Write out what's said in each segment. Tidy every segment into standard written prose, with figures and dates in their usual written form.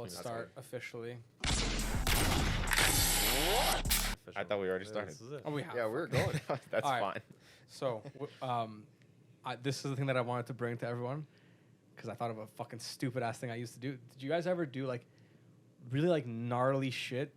Let's start officially. I thought we already started. This is it. Oh, we have. Yeah, we're going. That's All right. fine. So, this is the thing that I wanted to bring to everyone because I thought of a fucking stupid ass thing I used to do. Did you guys ever do like really like gnarly shit,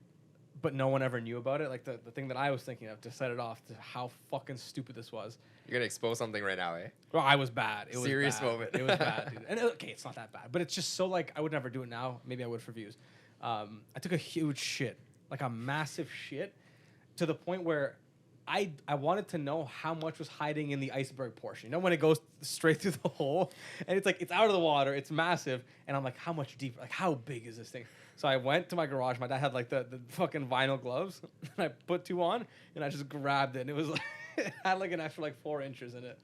but no one ever knew about it? Like the thing that I was thinking of to set it off to how fucking stupid this was. You're gonna expose something right now, eh? Well, I was bad. It was Serious bad. moment. It was bad, dude. And okay, it's not that bad, but it's just so like I would never do it now. Maybe I would for views. I took a huge shit, like a massive shit, to the point where I wanted to know how much was hiding in the iceberg portion. You know when it goes straight through the hole, and it's like it's out of the water, it's massive, and I'm like, how much deeper? Like how big is this thing? So I went to my garage. My dad had like the fucking vinyl gloves, and I put 2 on, and I just grabbed it, and it was like it had like an extra like 4 inches in it.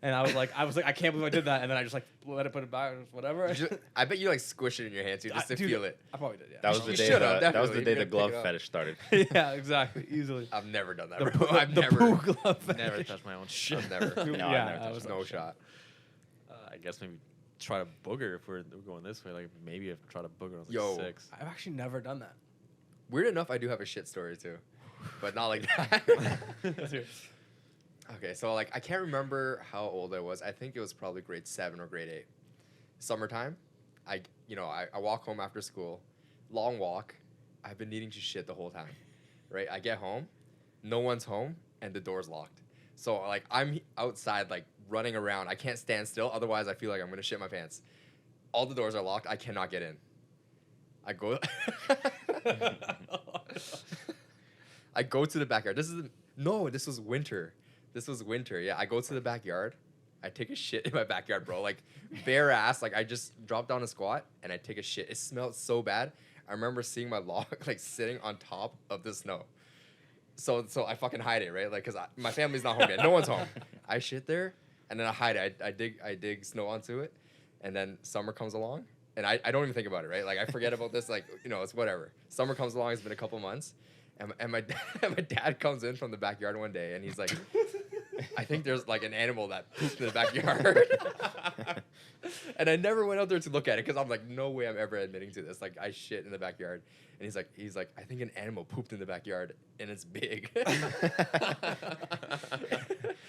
And I was like, I can't believe I did that. And then I just like let it put it back, whatever. I bet you like squish it in your hands, just to Dude, feel it. I probably did, yeah. That was the You day. should've, That was the definitely. day You the gotta glove pick it up. fetish started. Yeah, exactly, easily. I've never done that, The bro. poo- I've the never. poo glove. Never touched my own shit. I've never. No, I've Yeah, never I touched was it. No shot. I guess maybe try to booger if we're going this way. Like maybe I've tried to booger when I was Yo. like 6. I've actually never done that. Weird enough, I do have a shit story too, but not like that. Okay, so like I can't remember how old I was. I think it was probably grade 7 or grade 8. Summertime, I walk home after school, long walk. I've been needing to shit the whole time, right? I get home, no one's home, and the door's locked. So like I'm outside like running around. I can't stand still, otherwise I feel like I'm gonna shit my pants. All the doors are locked. I cannot get in. I go. I go to the backyard. This was winter. This was winter. Yeah, I go to the backyard. I take a shit in my backyard, bro. Like bare ass. Like I just drop down a squat and I take a shit. It smelled so bad. I remember seeing my log like sitting on top of the snow. So I fucking hide it, right? Like, cause my family's not home yet. No one's home. I shit there and then I hide it. I dig snow onto it, and then summer comes along and I don't even think about it, right? Like I forget about this. Like it's whatever. Summer comes along. It's been a couple months. And my dad comes in from the backyard one day, and he's like, I think there's like an animal that pooped in the backyard. And I never went out there to look at it because I'm like, no way I'm ever admitting to this. Like I shit in the backyard. And he's like, I think an animal pooped in the backyard and it's big.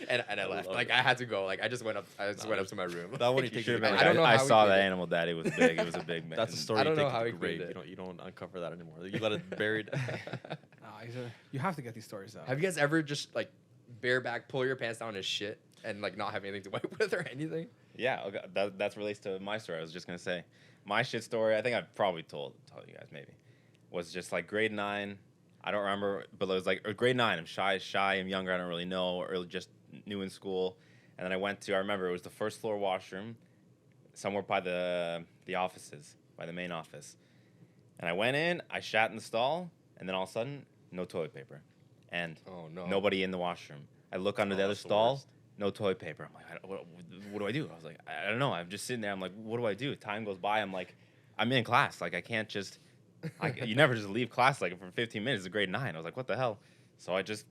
and I left. Like I had to go. Like I just went up to my room. That one you You take should it have been back. like, I don't know I how he saw did that it. animal, Daddy. It was big. It was a big man. That's a story I don't you know take how to he the cleaned grave. it. You don't uncover that anymore. You let it buried. You have to get these stories out. Have you guys ever just like bareback pull your pants down and shit and like not have anything to wipe with or anything? Yeah, okay, that relates to my story. I was just gonna say, my shit story. I think I've probably told you guys maybe. Was just like grade 9. I don't remember, but it was like grade 9. I'm shy. I'm younger. I don't really know, or just new in school. And then I remember it was the first floor washroom, somewhere by the offices, by the main office. And I went in. I shat in the stall, and then all of a sudden, no toilet paper, and Oh no. nobody in the washroom. I look under the other That's the stall. worst. No toilet paper. I'm like, what do I do? I was like, I don't know. I'm just sitting there. I'm like, what do I do? Time goes by. I'm like, I'm in class. Like, I can't just, you never just leave class like for 15 minutes. It's grade 9. I was like, what the hell? So I just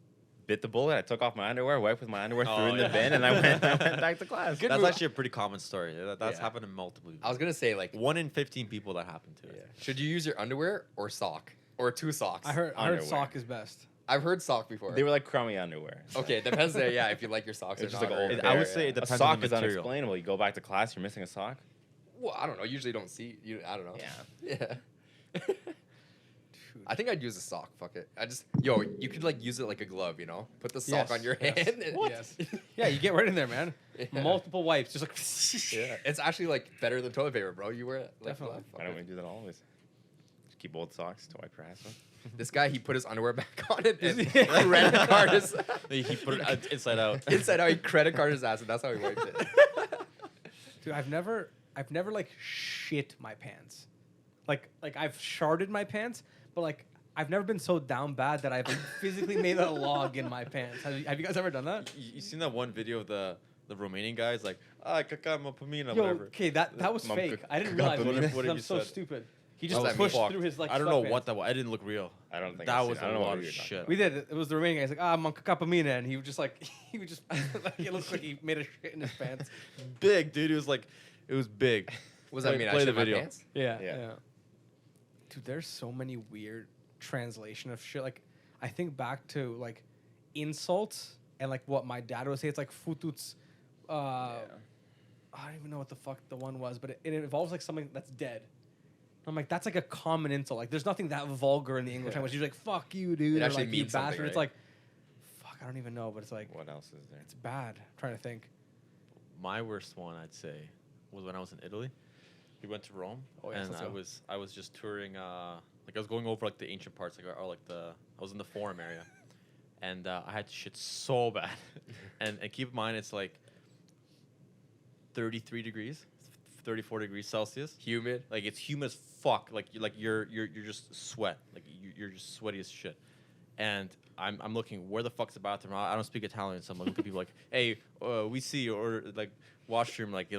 bit the bullet. I took off my underwear, wiped with my underwear, threw in the bin, and I went back to class. Good That's move. actually a pretty common story. That's Yeah. happened to multiple people. I was gonna say like, 1 in 15 people that happened to. yeah. Should you use your underwear or sock or 2 socks? I heard Underwear. sock is best. I've heard sock before. They were like crummy underwear. Okay, it depends there. Yeah, if you like your socks or It's just not. like or- old. I fair, would say yeah. it depends A on sock the is material. unexplainable. You go back to class, you're missing a sock. Well, I don't know. Usually don't see you. I don't know. Yeah. Yeah. I think I'd use a sock. Fuck it. You could like use it like a glove. Put the sock Yes, on your yes. hand. And Yes. Yeah, you get right in there, man. Yeah. Multiple wipes, just like. Yeah, it's actually like better than toilet paper, bro. You wear it. Like, Definitely. Why don't we do that always? Just keep old socks to wipe your ass with. This guy, he put his underwear back on it and Yeah. credit card his He put it inside out. inside out. He credit carded his ass, and that's how he wiped it. Dude, I've never like shit my pants. Like I've sharded my pants, but like I've never been so down bad that I've like, physically made a log in my pants. Have you guys ever done that? You seen that one video of the Romanian guys like kaka mapamina, Yo, whatever. okay, that was Mom, fake. I didn't realize it. whatever because I'm you so said. stupid. He I just was pushed fucked. through his like. I don't know sweatpants. what that was. I didn't look real. I don't think that I've was seen it. I a don't know lot what of you're talking shit. about. We did. It was the Romanian guy. He's like, Mankakapamina, and he was just like, he would just, like, it looked like he made a shit in his pants. Big dude. It was big. What does that mean? I Play shit the my video. pants? Yeah, Yeah. yeah. Dude, there's so many weird translation of shit. Like, I think back to like insults and like what my dad would say. It's like fututs. I don't even know what the fuck the one was, but it involves like something that's dead. I'm like, that's like a common insult. Like, there's nothing that vulgar in the English language. You're like, fuck you, dude. It or actually like, you means something, bastard. It's right? like, fuck, I don't even know, but it's like, What else is there? it's bad. I'm trying to think. My worst one, I'd say, was when I was in Italy. We went to Rome, Oh, yes, and let's go. I was just touring. Like I was going over like the ancient parts, like or like I was in the Forum area, and I had to shit so bad. and keep in mind, it's like 33 degrees, 34 degrees Celsius. Humid. Like it's humid as fuck. Like you're just sweat. Like you're just sweaty as shit. And I'm looking, where the fuck's the bathroom? I don't speak Italian, so I'm looking at people like, hey, we see, or like washroom, like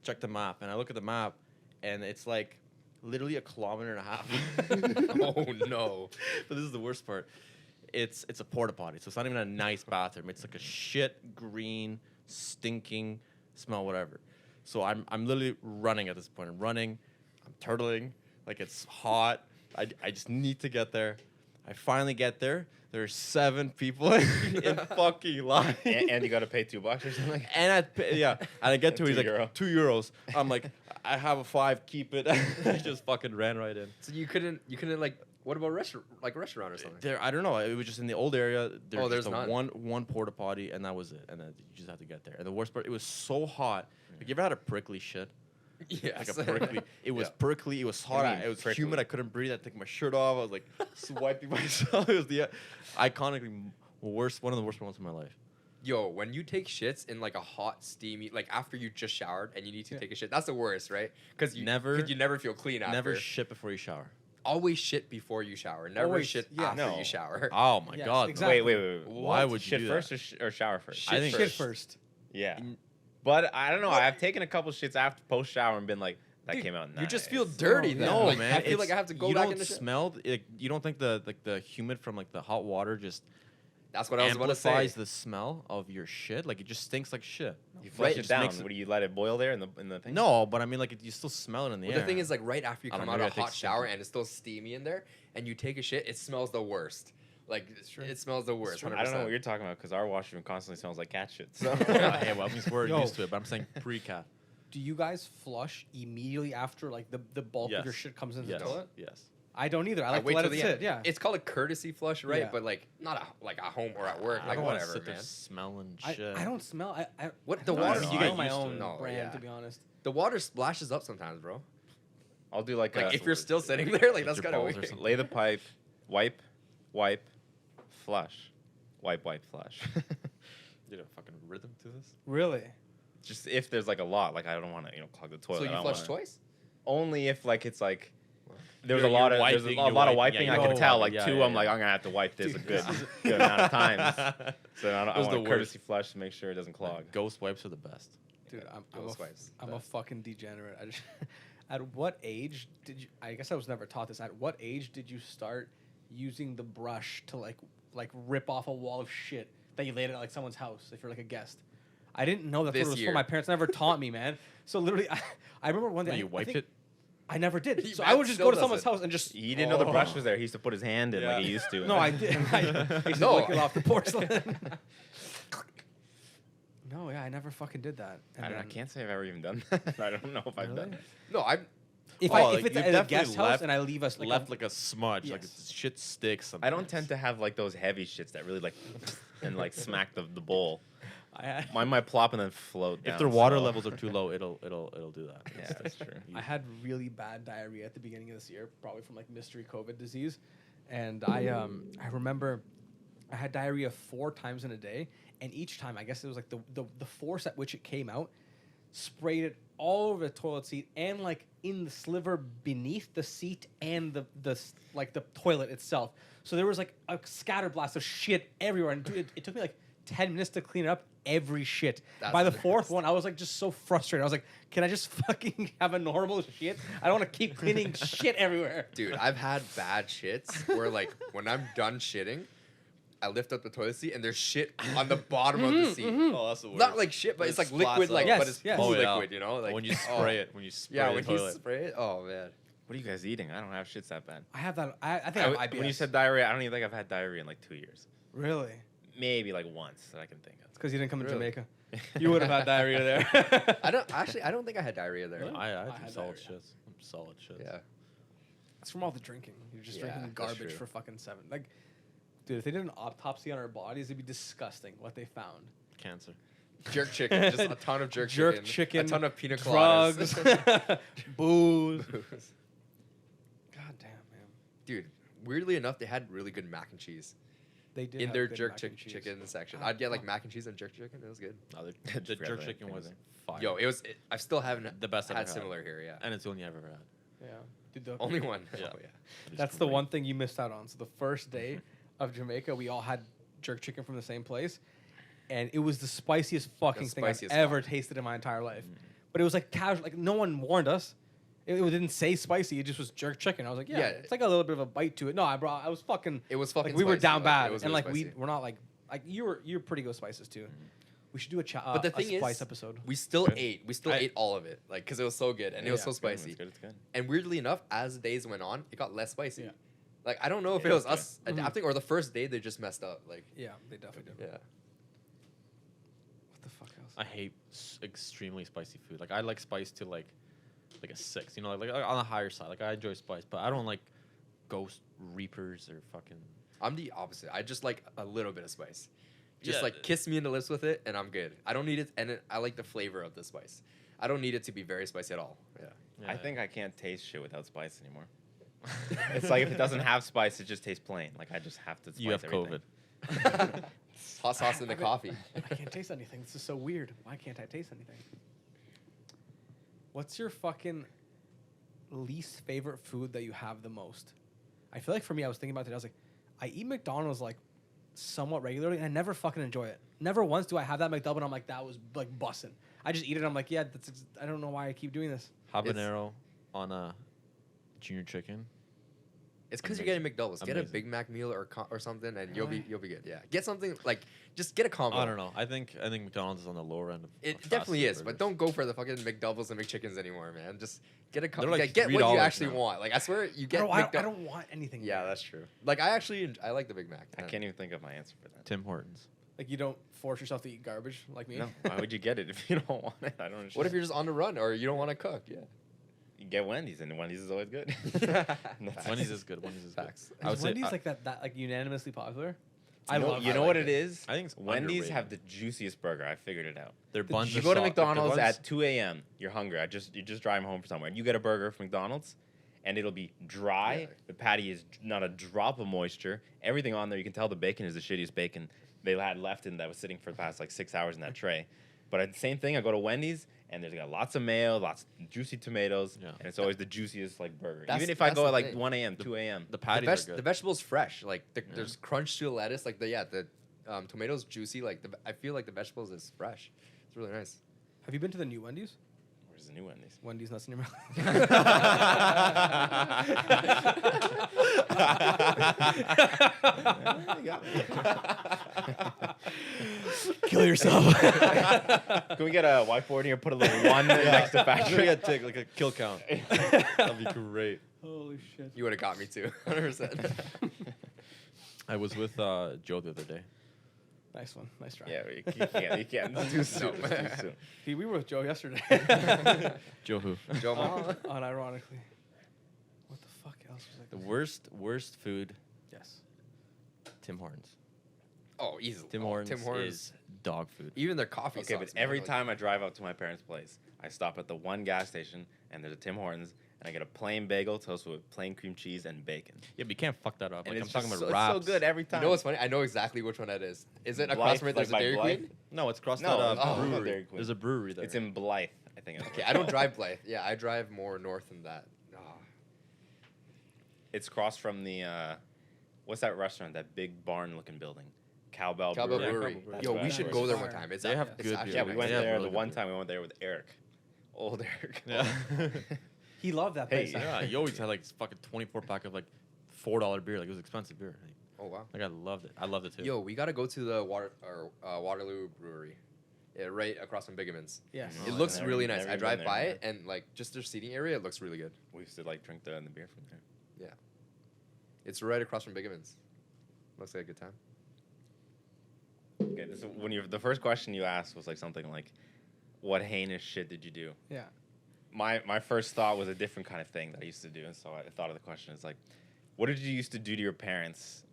check the map. And I look at the map, and it's like literally 1.5 kilometers. Oh no. But this is the worst part. It's a porta potty, so it's not even a nice bathroom. It's like a shit green, stinking smell, whatever. So I'm literally running at this point. I'm running, I'm turtling, like it's hot. I just need to get there. I finally get there. There's 7 people in fucking line. And you got to pay $2 or something. And I get to it, he's like, €2. €2. I'm like, I have a 5, keep it. I just fucking ran right in. So you couldn't like, what about restaurant or something? There, I don't know. It was just in the old area. There's there's just not? one porta potty, and that was it. And then you just have to get there. And the worst part, it was so hot. Like, you ever had a prickly shit? Yes. Like a prickly. It was Yeah. prickly. It was hot. mean It was prickly? humid. I couldn't breathe. I had to take my shirt off. I was like swiping myself. It was the iconically one of the worst moments of my life. Yo, when you take shits in like a hot, steamy, like after you just showered and you need to Yeah. take a shit, that's the worst, right? Because you Never- never feel clean after. Never shit before you shower. Always shit before you shower. Never Always, shit yeah. after No. you shower. Oh my Yes, god. exactly. Wait. Why would you shit do first that? or shower first? I think Shit first. Yeah. Mm. But I don't know. I've taken a couple shits after post shower and been like, that Dude, came out nice. You just feel dirty No, then. No, Like, man. I feel like it's- I have to go you back don't in the shit. smell. Like, you don't think the humid from like the hot water just That's what I was about to say. amplifies the smell of your shit? Like it just stinks like shit. You flush Right, it down. makes it- What do you let it boil there in the thing? No, but I mean like you still smell it in the Well, air. the thing is, like, right after you I don't come know, out maybe of I a take hot shower stinky. and it's still steamy in there, and you take a shit, it smells the worst. Like, true. it smells the worst. true. 100%. I don't know what you're talking about because our washroom constantly smells like cat shit. So Hey, well, I mean, we're Yo. used to it, but I'm saying pre-cat. Do you guys flush immediately after like the bulk of your Yes. shit comes into Yes. the toilet? Yes. I don't either. I I like to wait let till it the sit. end. Yeah. It's called a courtesy flush, right? Yeah. But like not like at home or at work. I Like don't wanna whatever, sit there man. smelling I shit. don't smell. I What I the don't water? smell you get my used to own it. No, brand, yeah. to be honest. The water splashes up sometimes, bro. I'll do like Like a, if you're still sitting there, like Like that's your kind of balls or weird. something. lay the pipe, wipe, flush, wipe, flush. You know, fucking rhythm to this. Really? Just if there's like a lot, like I don't want to clog the toilet. So I you don't flush wanna- twice? Only if like it's like there's You're a lot of wiping, a you're lot of wiping, wiping. yeah, I you're can tell. wiping, Like yeah, 2, yeah, I'm like yeah. I'm gonna have to wipe this Dude, a good this is- good amount of times. So I Those want are the a courtesy flush to make sure it doesn't clog. Ghost wipes are the best. Dude, Yeah, I'm ghost wipes. a fucking degenerate. I just, at what age did you? I guess I was never taught this. At what age did you start using the brush to like rip off a wall of shit that you laid at like someone's house if you're like a guest? I didn't know that's what This it was year. for. My parents never taught me, man. So literally, I remember one day No, I- you I wiped think- it. I never did. He- So Matt I would just still go to does someone's it. house and just. He didn't know the brush was there. He used to put his hand in like he used to. No, I did. I used to No. lick it off the porcelain. No, yeah, I never fucking did that. And I then- can't say I've ever even done that. I don't know if I've Really? done it. No, I If Oh, I like, if it's you've at a definitely guest house left- and I leave us like Left like a smudge, like Yes. shit sticks. I don't tend to have like those heavy shits that really like and like smack the bowl. I had, Mine might plop and then float. If down their water slow. levels are too low, it'll do that. Yeah, that's true. I had really bad diarrhea at the beginning of this year, probably from like mystery COVID disease, and I remember I had diarrhea 4 times in a day, and each time I guess it was like the force at which it came out sprayed it all over the toilet seat and like in the sliver beneath the seat and the like the toilet itself. So there was like a scatter blast of shit everywhere, and dude, it took me like 10 minutes to clean up every shit. That's By the the 4th best. one, I was like just so frustrated. I was like, can I just fucking have a normal shit? I don't want to keep cleaning shit everywhere. Dude, I've had bad shits where like when I'm done shitting, I lift up the toilet seat and there's shit on the bottom of the seat. Oh, that's the worst. Not like shit, but It it's like splats liquid, up. like Yes, but it's yes. full Oh, yeah. liquid, you know? Like when you oh. spray it, when you spray Yeah, the when toilet. you spray it. Oh man. What are you guys eating? I don't have shits that bad. I have that. I think I have IBS. When you said diarrhea, I don't even think I've had diarrhea in like 2 years. really, Maybe like once that I can think it's because you didn't come to Really? Jamaica. You would have had diarrhea there. I don't think I had diarrhea there. Really? I I had had solid diarrhea. shits. Solid shits. Yeah. It's from all the drinking. You're just Yeah, drinking that's garbage true. for fucking 7. Like, dude, if they did an autopsy on our bodies, it'd be disgusting what they found. Cancer. Jerk chicken, just a ton of jerk chicken, a ton of pina drugs, coladas. booze. Booze. God damn, man. Dude, weirdly enough, they had really good mac and cheese They did in have their good jerk mac and cheese. chicken section. God, I'd get like fuck. mac and cheese and jerk chicken. It was good. No, the Just jerk forgot that chicken thing was was fire. Yo, I still haven't The best I've had ever had. similar here. Yeah, And it's the only I've ever had. Yeah. Dude, the, only one. Yeah. Oh, yeah. It is that's the great. one thing you missed out on. So the first day of Jamaica, we all had jerk chicken from the same place, and it was the spiciest fucking thing I've spiciest ever fuck. tasted in my entire life. But it was like casual. Like no one warned us. It didn't say spicy. It just was jerk chicken. I was like, yeah, Yeah. it's like a little bit of a bite to it. No, I was fucking. It was fucking. Like we were spicy, down bad, it was and really like spicy. we're not like you're pretty good with spices too. We should do But the thing a spice is, episode. we still Good. ate. We still I- ate all of it, like because it was so good and it was Yeah. so It's good, spicy. It's good. It's good. And weirdly enough, as the days went on, it got less spicy. Yeah. Like I don't know if Yeah, it was it's us good. Mhm. adapting or the first day they just messed up. Like Yeah, they definitely did. yeah. What the fuck else? I hate extremely spicy food. Like I like spice to like a 6. You know, like on the higher side. Like I enjoy spice, but I don't like ghost reapers or fucking. I'm the opposite. I just like a little bit of spice. Just Yeah. like kiss me in the lips with it, and I'm good. I don't need it, and I like the flavor of the spice. I don't need it to be very spicy at all. Yeah. I think I can't taste shit without spice anymore. It's like if it doesn't have spice, it just tastes plain. Like I just have to. Spice you have everything. COVID. Hot sauce in the coffee. I can't taste anything. This is so weird. Why can't I taste anything? What's your fucking least favorite food that you have the most? I feel like for me, I was thinking about it. I was like, I eat McDonald's like somewhat regularly, and I never fucking enjoy it. Never once do I have that McDouble, and I'm like, that was like bussin'. I just eat it. I'm like, yeah, I don't know why I keep doing this. Habanero on a junior chicken. It's because you're getting McDoubles. Get a Amazing. Big Mac meal or something, and you'll Really? be good. Yeah. Get something like just get a combo. I don't know. I think McDonald's is on the lower end of. It fast definitely food is, but burgers. don't go for the fucking McDoubles and McChickens anymore, man. Just get a They're like get what you $3 actually now. want. Like I swear, you get. I McDou- don't want anything. Yeah, that's true. Like I actually I like the Big Mac. I can't even think of my answer for that. Tim Hortons. Like you don't force yourself to eat garbage like me. No, why would you get it if you don't want it? I don't understand. What if you're just on the run or you don't want to cook? Yeah. You get Wendy's, and Wendy's is always good. Wendy's is good. Wendy's is good. Facts. I would Is say Wendy's I- like that like unanimously popular? You know, love you it. know I what like it it. is? I think it's Wendy's underrated. have the juiciest burger. I figured it out. Their buns. You are go to soft. Like, their McDonald's buns- at 2 a.m. You're hungry. You're just driving home from somewhere. You get a burger from McDonald's, and it'll be dry. Yeah. The patty is not a drop of moisture. Everything on there, you can tell the bacon is the shittiest bacon they had left in that was sitting for the past like 6 hours in that tray. But the same thing, I go to Wendy's, and there's got lots of mayo, lots of juicy tomatoes, Yeah. and it's always the juiciest like burger. That's- Even if I that's go the at like thing. 1 a.m., 2 a.m. The patties are good. The vegetables fresh. Like there's crunch to the lettuce. Like the tomatoes juicy. Like I feel like the vegetables is fresh. It's really nice. Have you been to the new Wendy's? Where's the new Wendy's? Wendy's nuts in your mouth. Kill yourself. Can we get a whiteboard here? Put a little one next to Maybe Patrick. I'd take like a kill count. That'd be great. Holy shit. You would have got me too. 100%. I was with Joe the other day. Nice one. Nice try. Yeah, you can't. It's too soon. It's too soon. See, we were with Joe yesterday. Joe who? Joe Mama. Unironically. What the fuck else was I The gonna worst food. say? Yes. Tim Hortons. Oh, easily. Tim Oh, Hortons, Tim Hortons. is dog food. Even their coffee. Okay, but sucks, man. every Like, time I drive up to my parents' place, I stop at the one gas station, and there's a Tim Hortons, and I get a plain bagel toasted with plain cream cheese and bacon. Yeah, but you can't fuck that up. And Like, I'm it's talking just about so, wraps. it's so good every time. You know what's funny? I know exactly which one that is. Is it across Blythe, from it? There's like a by Dairy Blythe? Queen. No, it's across No, that it's not brewery. Dairy Queen. There's a brewery there. It's in Blythe, I think. Okay, I don't drive Blythe. Yeah, I drive more north than that. Oh. It's across from the, what's that restaurant? That big barn-looking building. Cowbell Cowbell Brewery. Brewery. Cowbell Brewery. Yo, That's we what should it go is. there one time. It's They have it's good actually beer. Yeah, we nice. went They have there really the good one beer. time we went there with Eric. Old Eric. Yeah. He loved that Hey, place. Yeah, you always had like this fucking 24 pack of like $4 beer. Like it was expensive beer. Oh wow. Like I loved it. I loved it too. Yo, we gotta go to the Waterloo Brewery. right across from Bigamans. Yes. It Oh, looks never- really nice. never I been drive there, by man. it and like just their seating area, it looks really good. We used to like drink the beer from there. It's right across from Bigamans. Looks like a good time. Okay, this is when you the first question you asked was like something like, "What heinous shit did you do?" Yeah. My first thought was a different kind of thing that I used to do, and so I thought of the question is like, what did you used to do to your parents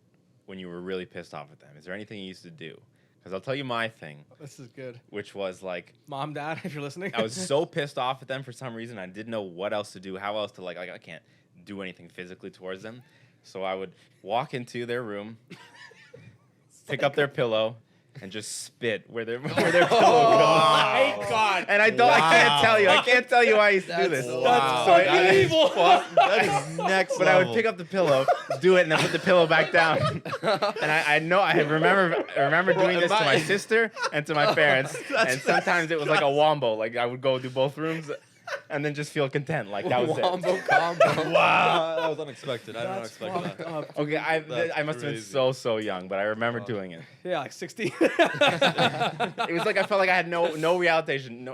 when you were really pissed off at them? Is there anything you used to do? Because I'll tell you my thing, This is good. which was like Mom, Dad, if you're listening. I was so pissed off at them for some reason. I didn't know what else to do, how else to like I can't do anything physically towards them. So I would walk into their room, pick up their pillow, and just spit where their pillow goes. my God. And I can't tell you why I used to do this. Wow. So Fucking I- evil. That is next But I would pick up the pillow, do it, and then put the pillow back down. And I remember doing this to my sister and to my parents. And sometimes it was like a wombo. Like I would go do both rooms, and then just feel content. Like that was it. Wombo combo. Wow, that was unexpected. I did not That's expect fucked that. up. Okay, I That's must have been crazy. so young, but I remember Wow. doing it. Yeah, like 60. It was like I felt like I had no retaliation,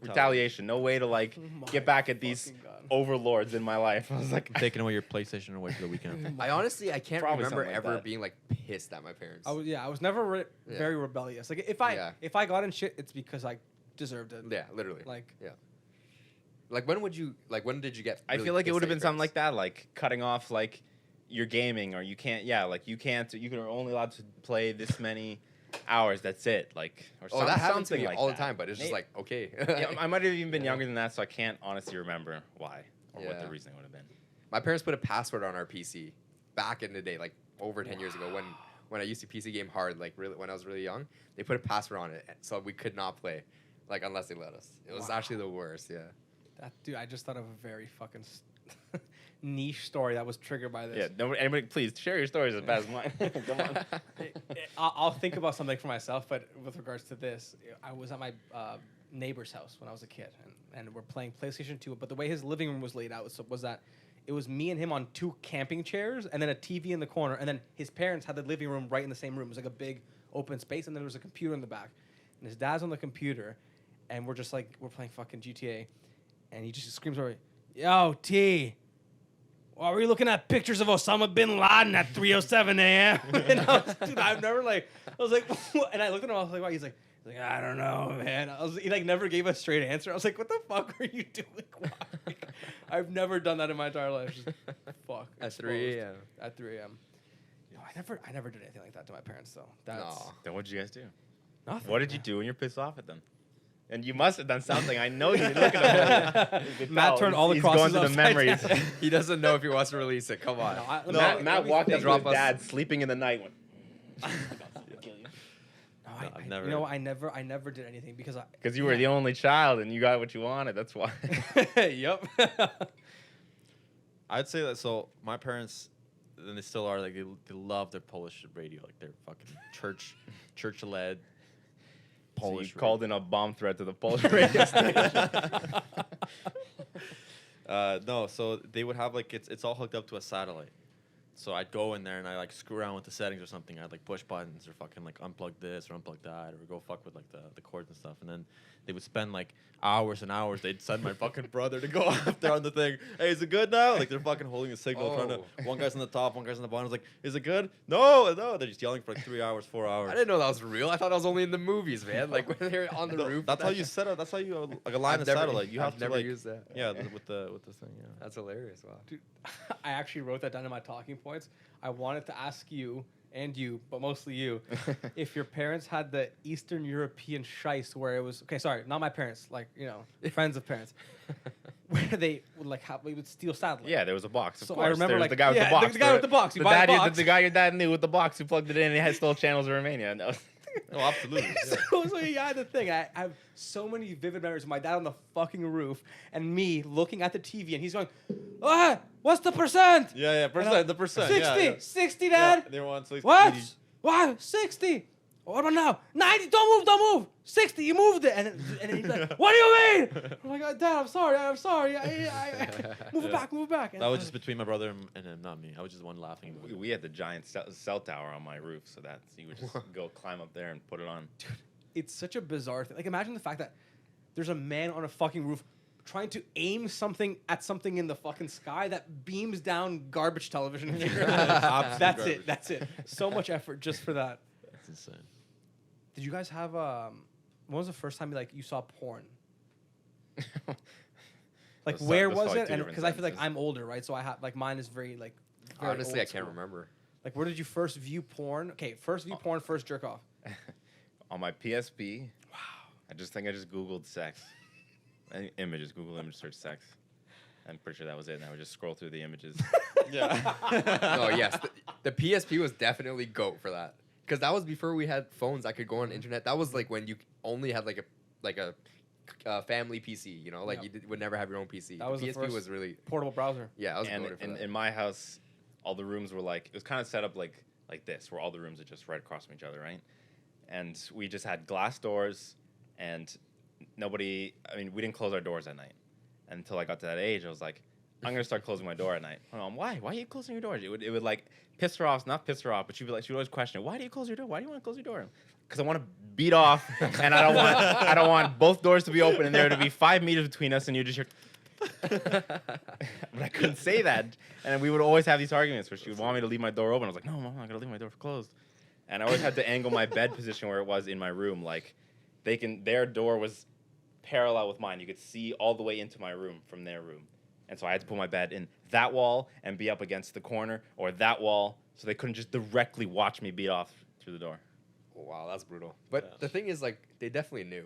retaliation, no way to like My get back at these fucking God. overlords in my life. I was like, Taking away your PlayStation away for the weekend. I honestly, I can't Probably remember something like ever that. being like pissed at my parents. I was never Yeah. very rebellious. Like Yeah. if I got in shit, it's because I deserved it. Yeah, literally. Like Like when did you get? I really feel like it pissed would have at been your something like parents? that, like cutting off like your gaming, or you can't. Yeah, like you can't. You can only allowed to play this many hours. That's it. Like or Oh, that happens to something me like all that. the time, but it's just May- like okay. Yeah, I might have even been Yeah. younger than that, so I can't honestly remember why or what the Yeah. reasoning would have been. My parents put a password on our PC back in the day, like over 10 years ago when I used to PC game hard, like really when I was really young. They put a password on it, so we could not play, like unless they let us. It was Wow. actually the worst. Yeah. that, dude. I just thought of a very fucking niche story that was triggered by this. Yeah, nobody, anybody, please share your stories as fast as mine. Come on. I'll think about something for myself, but with regards to this, I was at my neighbor's house when I was a kid, and we're playing PlayStation 2. But the way his living room was laid out was that it was me and him on two camping chairs, and then a TV in the corner, and then his parents had the living room right in the same room. It was like a big open space, and then there was a computer in the back, and his dad's on the computer, and we're playing fucking GTA, and he just screams over, "Yo, T, why were you looking at pictures of Osama bin Laden at 3:07 a.m.?" And dude, I was like, what? And I looked at him, I was like, why? He's like, I don't know, man. He like never gave a straight answer. I was like, what the fuck are you doing? Why? I've never done that in my entire life. Just, fuck. At exposed 3 a.m. At 3 a.m. No, I never did anything like that to my parents though. That's No. Then what did you guys do? nothing. What did you do when you're pissed off at them? And you must have done something. I know you. Look at him. You could Matt tell. turned all the He's crosses going to the upside memories. down. He doesn't know if he wants to release it. Come on. No, I- Matt, let Matt me walked think. into Drop his us- dad sleeping in the night. Went, No, I've I never- You know, I never did anything because because you were the only child and you got what you wanted. That's why. Yep. I'd say that. So my parents, and they still are, like they love their Polish radio, like they're fucking church led. So Polish. you called in a bomb threat to the Polish radio station. No, so they would have like it's all hooked up to a satellite. So I'd go in there and I like screw around with the settings or something. I'd like push buttons or fucking like unplug this or unplug that or go fuck with like the cords and stuff. And then they would spend like hours and hours. They'd send my fucking brother to go up there on the thing. Hey, is it good now? Like they're fucking holding a signal, trying to. Oh. One guy's on the top, one guy's on the bottom. I was like, is it good? No. They're just yelling for like 3 hours, 4 hours. I didn't know that was real. I thought that was only in the movies, man. Like when they're on the No, roof. That's how you set up. That's how you like align I've a never- satellite. You have I've to never like used that. yeah with the thing. Yeah. That's hilarious. Wow. Dude, I actually wrote that down in my talking points. I wanted to ask you and you, but mostly you, if your parents had the Eastern European shice where it was okay. Sorry, not my parents. Like friends of parents, where they would we would steal satellites. Yeah, there was a box. Of So I course. remember, There was like, the guy with yeah, the box. the guy with the box. You buy a box. The guy your dad knew with the box who plugged it in and he had still channels in Romania. No. Oh, absolutely. Yeah. So yeah, the thing. I have so many vivid memories of my dad on the fucking roof and me looking at the TV and he's going, "Ah, what's the percent? Yeah, And the percent. 60, yeah, yeah. 60, Dad. Yeah, they want 60. What? What? 60? What about now? 90? Don't move. 60, you moved it. And then he's like, what do you mean? I'm like, Dad, I'm sorry. Move it back. And That was just between my brother and him, not me. I was just one laughing. We had the giant cell tower on my roof, so you would just go climb up there and put it on. it's such a bizarre thing. Like, imagine the fact that there's a man on a fucking roof trying to aim something at something in the fucking sky that beams down garbage television. In your Absolute That's garbage. it. That's it. So much effort just for that. That's insane. Did you guys have when was the first time you saw porn? Like, Those where those was are, like, it? two And different because I feel like sentences. I'm older, right? So I have mine is very very Honestly, old I can't school. remember. Like, where did you first view porn? Okay, first view porn, first jerk off. On my PSP. Wow. I just Googled sex. Images. Google image search sex. I'm pretty sure that was it. And I would just scroll through the images. Yeah. No, yes, the PSP was definitely GOAT for that. Because that was before we had phones that could go on the internet. That was like when you only had like a family PC. You know, like Yep. would never have your own PC. That was the PSP first- was really Portable browser. I was And goated for that. in my house, all the rooms were like, it was kind of set up like this, where all the rooms are just right across from each other, right? And we just had glass doors, and we didn't close our doors at night. Until I got to that age, I was like, I'm gonna start closing my door at night. My mom, why? Why are you closing your doors? It would like piss her off, not piss her off, but she would always question, why do you close your door? Why do you want to close your door? Because I want to beat off, and I don't want both doors to be open and there to be 5 meters between us, and you just hear. But I couldn't say that, and we would always have these arguments where she would want me to leave my door open. I was like, no, Mom, I'm not gonna leave my door closed. And I always had to angle my bed position where it was in my room, like their door was parallel with mine. You could see all the way into my room from their room. And so I had to put my bed in that wall and be up against the corner or that wall so they couldn't just directly watch me beat off through the door. Wow, that's brutal. But Yeah. the thing is, like, they definitely knew.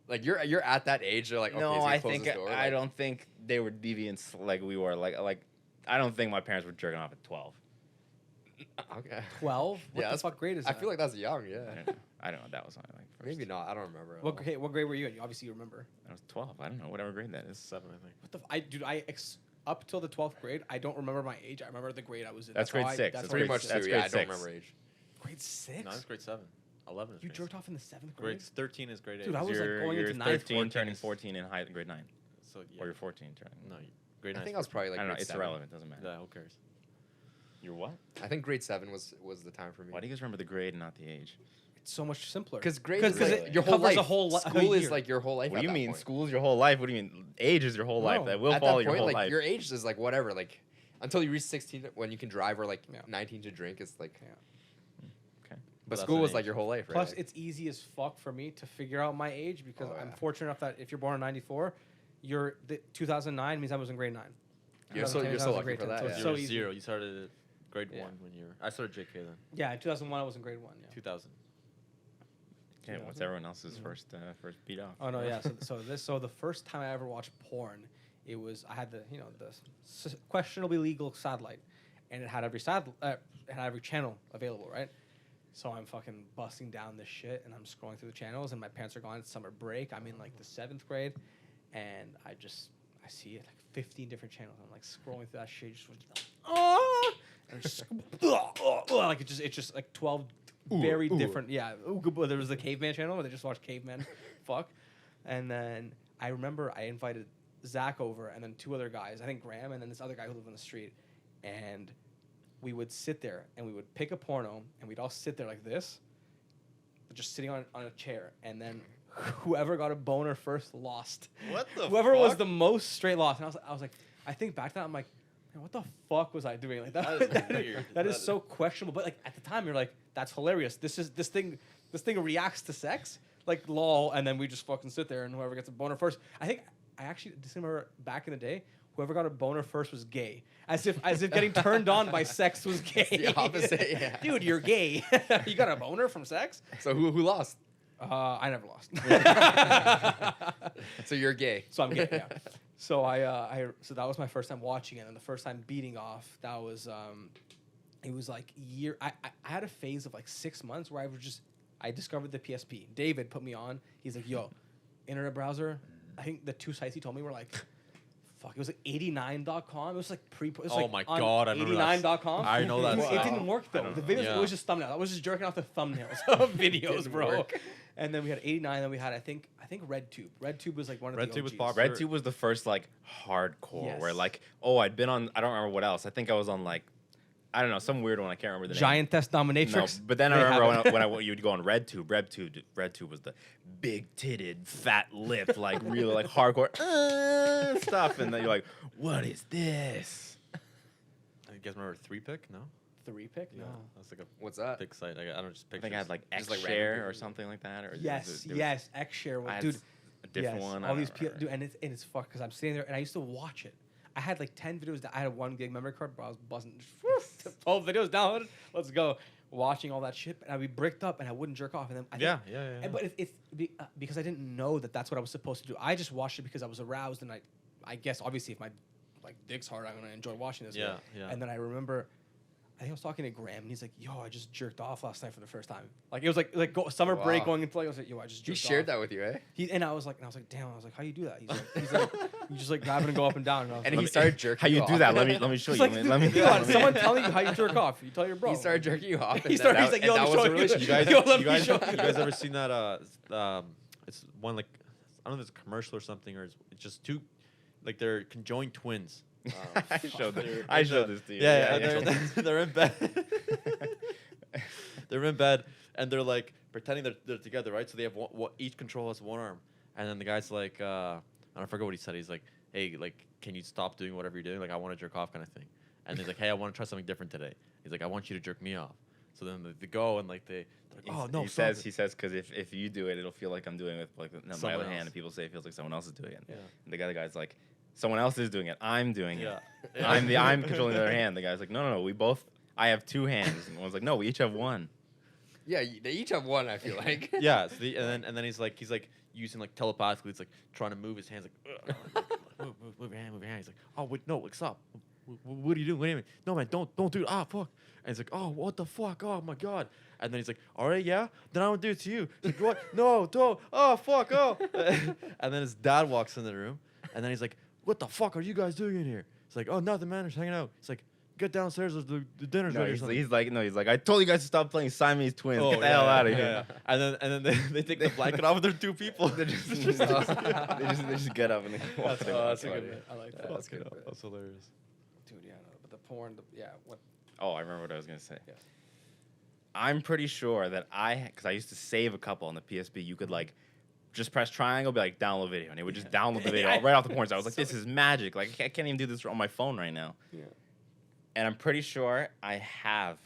Like, you're at that age. They're like, okay, No, he's gonna I close think his door. I like, don't think they were deviants like we were. Like I don't think my parents were jerking off at 12. Okay. 12? What Yeah, the that's- fuck grade is I that? feel like that's young. I Yeah. don't know. I don't know. That was only like first. Maybe not. I don't remember. at What, all. okay, what grade were you in? Obviously, you remember. I was 12. I don't know. Whatever grade that is. 7, I think. What the? Up till the 12th grade, I don't remember my age. I remember the grade I was in. That's grade 6. That's That's Pretty grade much six. too. That's Yeah, I grade don't 6. remember age. grade 6. No, it's grade 7. 11 is You grade jerked 7. off in the 7th grade. Grade 13 is grade 8. Dude, I was, like, going You're into ninth 13, 14 turning is- 14 in grade 9. So, yeah. Or you're 14 turning. No, grade 9. I think I was probably like. I don't know. grade It's 7. irrelevant. It doesn't matter. Yeah, who cares? You're what? I think grade 7 was the time for me. Why do you guys remember the grade and not the age? It's so much simpler. Because grade Because is like it your whole covers life. a whole School a is year. like your whole life. What at do you that mean? point. School's your whole life? What do you mean? Age is your whole life. No. That will At follow that your point, whole like life. your age is like whatever. Like until you reach 16, when you can drive, or like Yeah. 19 to drink, it's like. Yeah. Okay. But that's school an was age. like your whole life, right? Plus, Like, it's easy as fuck for me to figure out my age because Oh, I'm yeah. fortunate enough that if you're born in '94, the 2009 means I was in grade 9. You're so 2010 you're I so was in lucky grade for 10, that. so Yeah. it's You so were easy. 0. You started at grade Yeah. 1 when you were. I started JK then. Yeah, in 2001 I was in grade 1. Yeah. 2000. Okay, what's everyone else's first beat off? Oh no, yeah. So the first time I ever watched porn, it was I had the questionably legal satellite, and it had every channel available, right? So I'm fucking busting down this shit, and I'm scrolling through the channels, and my parents are gone. It's summer break. I'm in like the 7th grade, and I see it like 15 different channels. I'm like scrolling through that shit, just and just like it's just like 12 very different. Yeah, there was the caveman channel where they just watched cavemen fuck, and then I remember I invited Zach over, and then 2 other guys. I think Graham, and then this other guy who lived on the street, and we would sit there and we would pick a porno and we'd all sit there like this, just sitting on a chair, and then whoever got a boner first lost. What the Whoever was fuck? the most straight lost. And I was like, I think back to that, I'm like, man, what the fuck was I doing? Like That is that weird. that is so questionable. But like at the time, you're like, that's hilarious. This thing reacts to sex, like lol, and then we just fucking sit there and whoever gets a boner first. I actually just remember back in the day, whoever got a boner first was gay. As if getting turned on by sex was gay. the opposite, yeah. Dude, you're gay. You got a boner from sex? So who lost? I never lost. So you're gay. So I'm gay, yeah. So so that was my first time watching it, and the first time beating off, that was it was like I had a phase of like 6 months where I discovered the PSP. David put me on. He's like, yo, internet browser. I think the 2 sites he told me were like, fuck, it was like 89.com. It was like Oh my God, I remember that. 89.com. I know that It site. didn't work though. The videos, Yeah. it was just thumbnails. I was just jerking off the thumbnails of videos, Didn't bro. work. And then we had 89. Then we had I think RedTube. RedTube was like one of the RedTube was OGs. popular. RedTube was the first like hardcore Yes. where like, oh, I'd been on, I don't remember what else. I think I was on like I don't know, some weird one. I can't remember the name. Giantess No, dominatrix. but then I They remember have it. when you'd go on RedTube. RedTube was the big titted, fat lip, like really like hardcore stuff, and then you're like, what is this? You guys remember 3-pick? No. 3-pick? No. That's like a What's that? big site. I don't just I pictures. think I had like Just, like, X-Share random or videos. something like that. Or Yes, there was- yes, X-Share. I had Dude, a different yes, one. all these people, dude, and it's fucked because I'm sitting there and I used to watch it. I had like 10 videos that I had a 1 gig memory card, but I was buzzing. 12 videos downloaded. Let's go. Watching all that shit, and I'd be bricked up and I wouldn't jerk off. And then I think, Yeah. and, but because I didn't know that that's what I was supposed to do. I just watched it because I was aroused, and I guess obviously if my like dick's hard, I'm gonna enjoy watching this. Yeah, yeah. And then I remember, I think I was talking to Graham, and he's like, "Yo, I just jerked off last night for the first time." Like it was like summer break Wow. going into like I was like, "Yo, I just He jerked shared off." that with you, eh? And I was like, "Damn!" I was like, "How you do that?" He's like, "You just like grab it and go up and down." And, I was And like, he started jerking How you off. do that? Let me show He's you. like, Let me. "Dude, come on, someone telling you how you jerk off. You tell your bro. He started jerking you off. He and started. then He's like, that- "Yo, and let that me was show the you." relationship. You guys, Yo, let you me guys, show you you. guys ever seen that? It's one like I don't know if it's a commercial or something, or it's just two, like they're conjoined twins. I showed They're- this. I showed this to you. Yeah, they're in bed. They're in bed and they're like pretending they're together, right? So they have each control has one arm, and then the guy's like, I don't forget what he said. He's like, hey, like, can you stop doing whatever you're doing? Like, I want to jerk off, kind of thing. And he's like, hey, I want to try something different today. He's like, I want you to jerk me off. So then they go and like they're like, oh no, he stop says it." because if you do it, it'll feel like I'm doing it with like my Someone other else. hand, and people say it feels like someone else is doing it. Yeah. And the guy's like, someone else is doing it. I'm doing Yeah. it. I'm controlling the other hand. The guy's like, no, we both. I have 2 hands. And one's like, no, we each have 1. Yeah, they each have one. I feel like. Yeah. So and then he's like using like telepathically. It's like trying to move his hands like, move your hand. He's like, oh wait, no, like stop. What are you doing? What do you mean? No man, don't do it. Ah fuck. And he's like, oh what the fuck? Oh my god. And then he's like, all right, yeah, then I will do it to you. He's like, what? No, don't. Oh fuck. Oh. And then his dad walks in the room, and then he's like, what the fuck are you guys doing in here? He's like, oh nothing, man, just hanging out. He's like, get downstairs. The dinner's No, ready. Or he's something. like, I told you guys to stop playing Siamese twins. Oh, Get the hell out of yeah, here. yeah. And then they take the blanket off. They're 2 people. they just get up and they walk. That's, They oh, walk that's a out. good bit. I like that. That's good. That's hilarious. Dude, yeah, no, but the porn, what? Oh, I remember what I was gonna say. Yes. I'm pretty sure that because I used to save a couple on the PSP. You could like just press triangle, be like download video, and it would just download the video right off the porn. So I was like, this is magic. Like I can't even do this on my phone right now. Yeah. And I'm pretty sure I have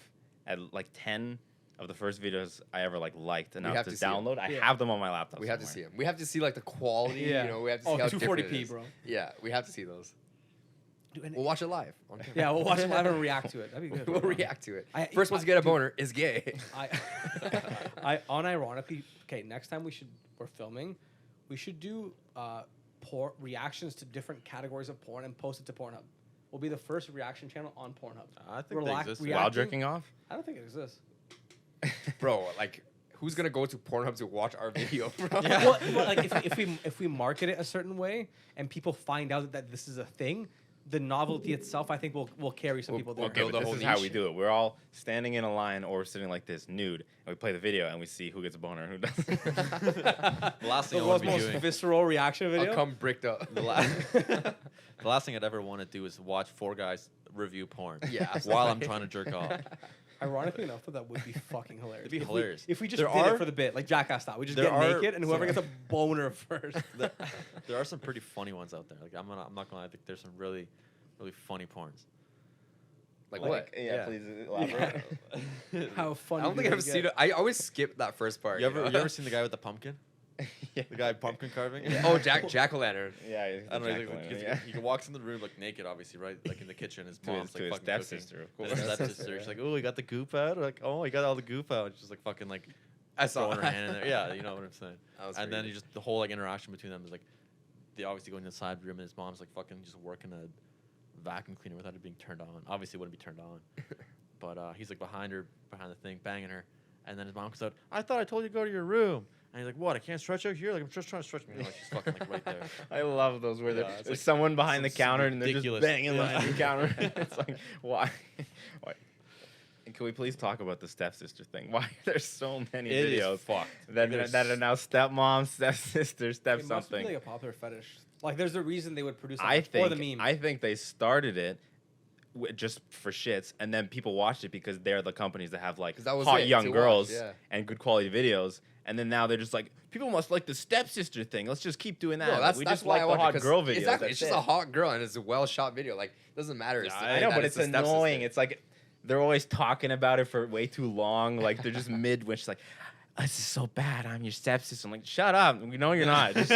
at like 10 of the first videos I ever liked enough have to to see 'em. download. I Yeah. have them on my laptop. We have to somewhere. see them. We have to see like the quality. Yeah. You know, we have to see Oh, how different it 240p, is. bro. Yeah, we have to see those. Dude, and We'll watch it live. On camera. yeah, we'll watch it live and react to it. That'd be good. We'll react to it. I- First one to I- get a dude, boner is gay. I unironically, okay, next time we're filming, we should do porn reactions to different categories of porn and post it to Pornhub. We'll be the first reaction channel on Pornhub. I think they exist. reacting- While jerking off. I don't think it exists. Bro, like, who's gonna go to Pornhub to watch our video, bro? Well, like if we market it a certain way and people find out that this is a thing, the novelty itself, I think, will carry some people there. Okay, build but a this whole is how niche. we do it. We're all standing in a line or we're sitting like this, nude, and we play the video and we see who gets a boner and who doesn't. The last thing The I world's want to be most doing. visceral reaction video. I'll come bricked up. The last thing I'd ever want to do is watch 4 guys review porn. Yeah, While I'm absolutely. trying to jerk off. Ironically enough, that would be fucking hilarious. It'd be If hilarious. if we just There did are- it for the bit, like Jackass style, we just there get are naked and whoever some- gets a boner first. There are some pretty funny ones out there. Like I'm not gonna lie, I think there's some really funny porns. Like what? Yeah, please elaborate. How funny! I don't think do I've they seen get? it. I always skip that first part. You know? ever seen the guy with the pumpkin? Yeah. The guy pumpkin carving? Oh, Jack-o'-lantern. Yeah, I don't know. yeah. He walks in the room like naked, obviously, right? Like in the kitchen. His To mom's his like fucking stepsister, of cooking. And his course. stepsister. She's like, "Oh, you got the goop out?" Or like, "Oh, you got all the goop out." She's like fucking like I saw throwing her hand in there. Yeah, you know what I'm saying. That was And then crazy. you just the whole like interaction between them is like they obviously go in the side room and his mom's like fucking just working a vacuum cleaner without it being turned on. Obviously, it wouldn't be turned on. But he's like behind the thing, banging her. And then his mom comes out, I thought I told you to go to your room. And he's like, what? I can't stretch out here? Like, I'm just trying to stretch me. Like, she's fucking like right there. I love those where Yeah, there's it's like someone behind the some counter and they're just ridiculous- banging yeah. behind the counter. It's like, why? And can we please talk about the stepsister thing? Why are there so many It is videos fucked. that are now stepmom, stepsister, step It must be something? like a popular fetish. Like, there's a reason they would produce. I That for think the meme. I think they started it just for shits, and then people watched it because they're the companies that have like 'Cause that was hot it, young to watch, girls yeah. and good quality videos. And then now they're just like, people must like the stepsister thing. Let's just keep doing that. No, Like, that's we that's just why like I the watch hot it, 'cause girl videos. Exactly, That's it's just it. a hot girl and it's a well shot video. Like doesn't matter. Yeah, I know, but it's annoying. It's like they're always talking about it for way too long. Like they're just mid when she's like, "This is so bad. I'm your stepsister." I'm like, "Shut up. We know you're not. Just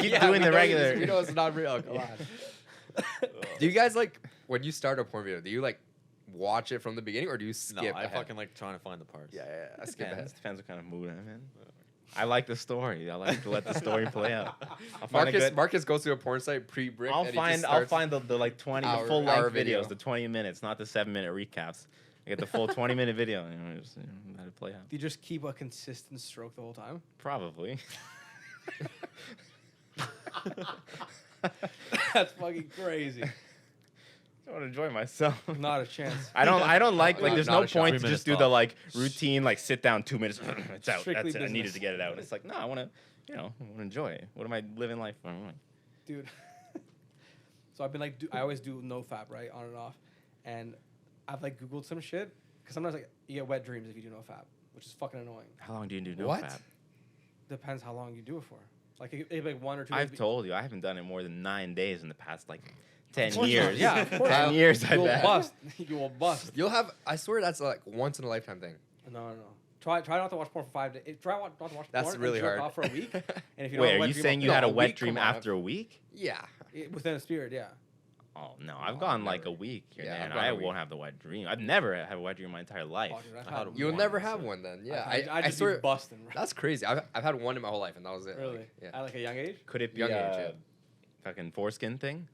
keep doing the regular." We know it's not real. Come on. Do you guys like when you start a porn video? Do you like watch it from the beginning or do you skip? No, I ahead? fucking like trying to find the parts. Yeah, I skip ahead. Depends what kind of mood I'm in. I like the story. I like to let the story play out. I'll find a good- Marcus goes to a porn site pre-brick. I'll find the like 20 hour- the full hour length video. videos, the 20 minutes, not the 7-minute recaps. I get the full 20-minute video. Just, let it play out. Do you just keep a consistent stroke the whole time? Probably. That's fucking crazy. I want to enjoy myself. Not a chance. I don't like Not- there's not no a shot. point 3 to minutes just do off. the like routine like sit down 2 minutes it's out. Strictly That's it. I needed business. to get it out. It's like, no, I want to, I want to enjoy it. What am I living life for? Dude. So I've been like, I always do no fab, right, on and off, and I've like Googled some shit because sometimes like you get wet dreams if you do no fab, which is fucking annoying. How long do you do no What? fab? Depends how long you do it for. Like if like 1 or 2 I've days. told you I haven't done it more than 9 days in the past like 10 course not. years. Yeah, of course. 10 years. I You'll bet. bust. You will bust. You'll have. I swear that's like once in a lifetime thing. No. Try not to watch porn for 5 days. Try not to watch That's porn really and jerk hard. off for a week. And if you don't Wait, have a are wet you dream saying of- you No, had a a wet week? dream Come on. after a week? Yeah. Within a spirit, yeah. Oh no, I've No, gone I've like never. a week here Yeah, and I've there, gone and I a week. won't have the wet dream. I've never had a wet dream in my entire life. Oh, dude, I've I had had one. You'll One, never so- have one then. Yeah. I I just swear. be busting. Right? That's crazy. I've had one in my whole life and that was it. Really. Like, yeah. At like a young age. Could it be Young age, a yeah. fucking foreskin thing?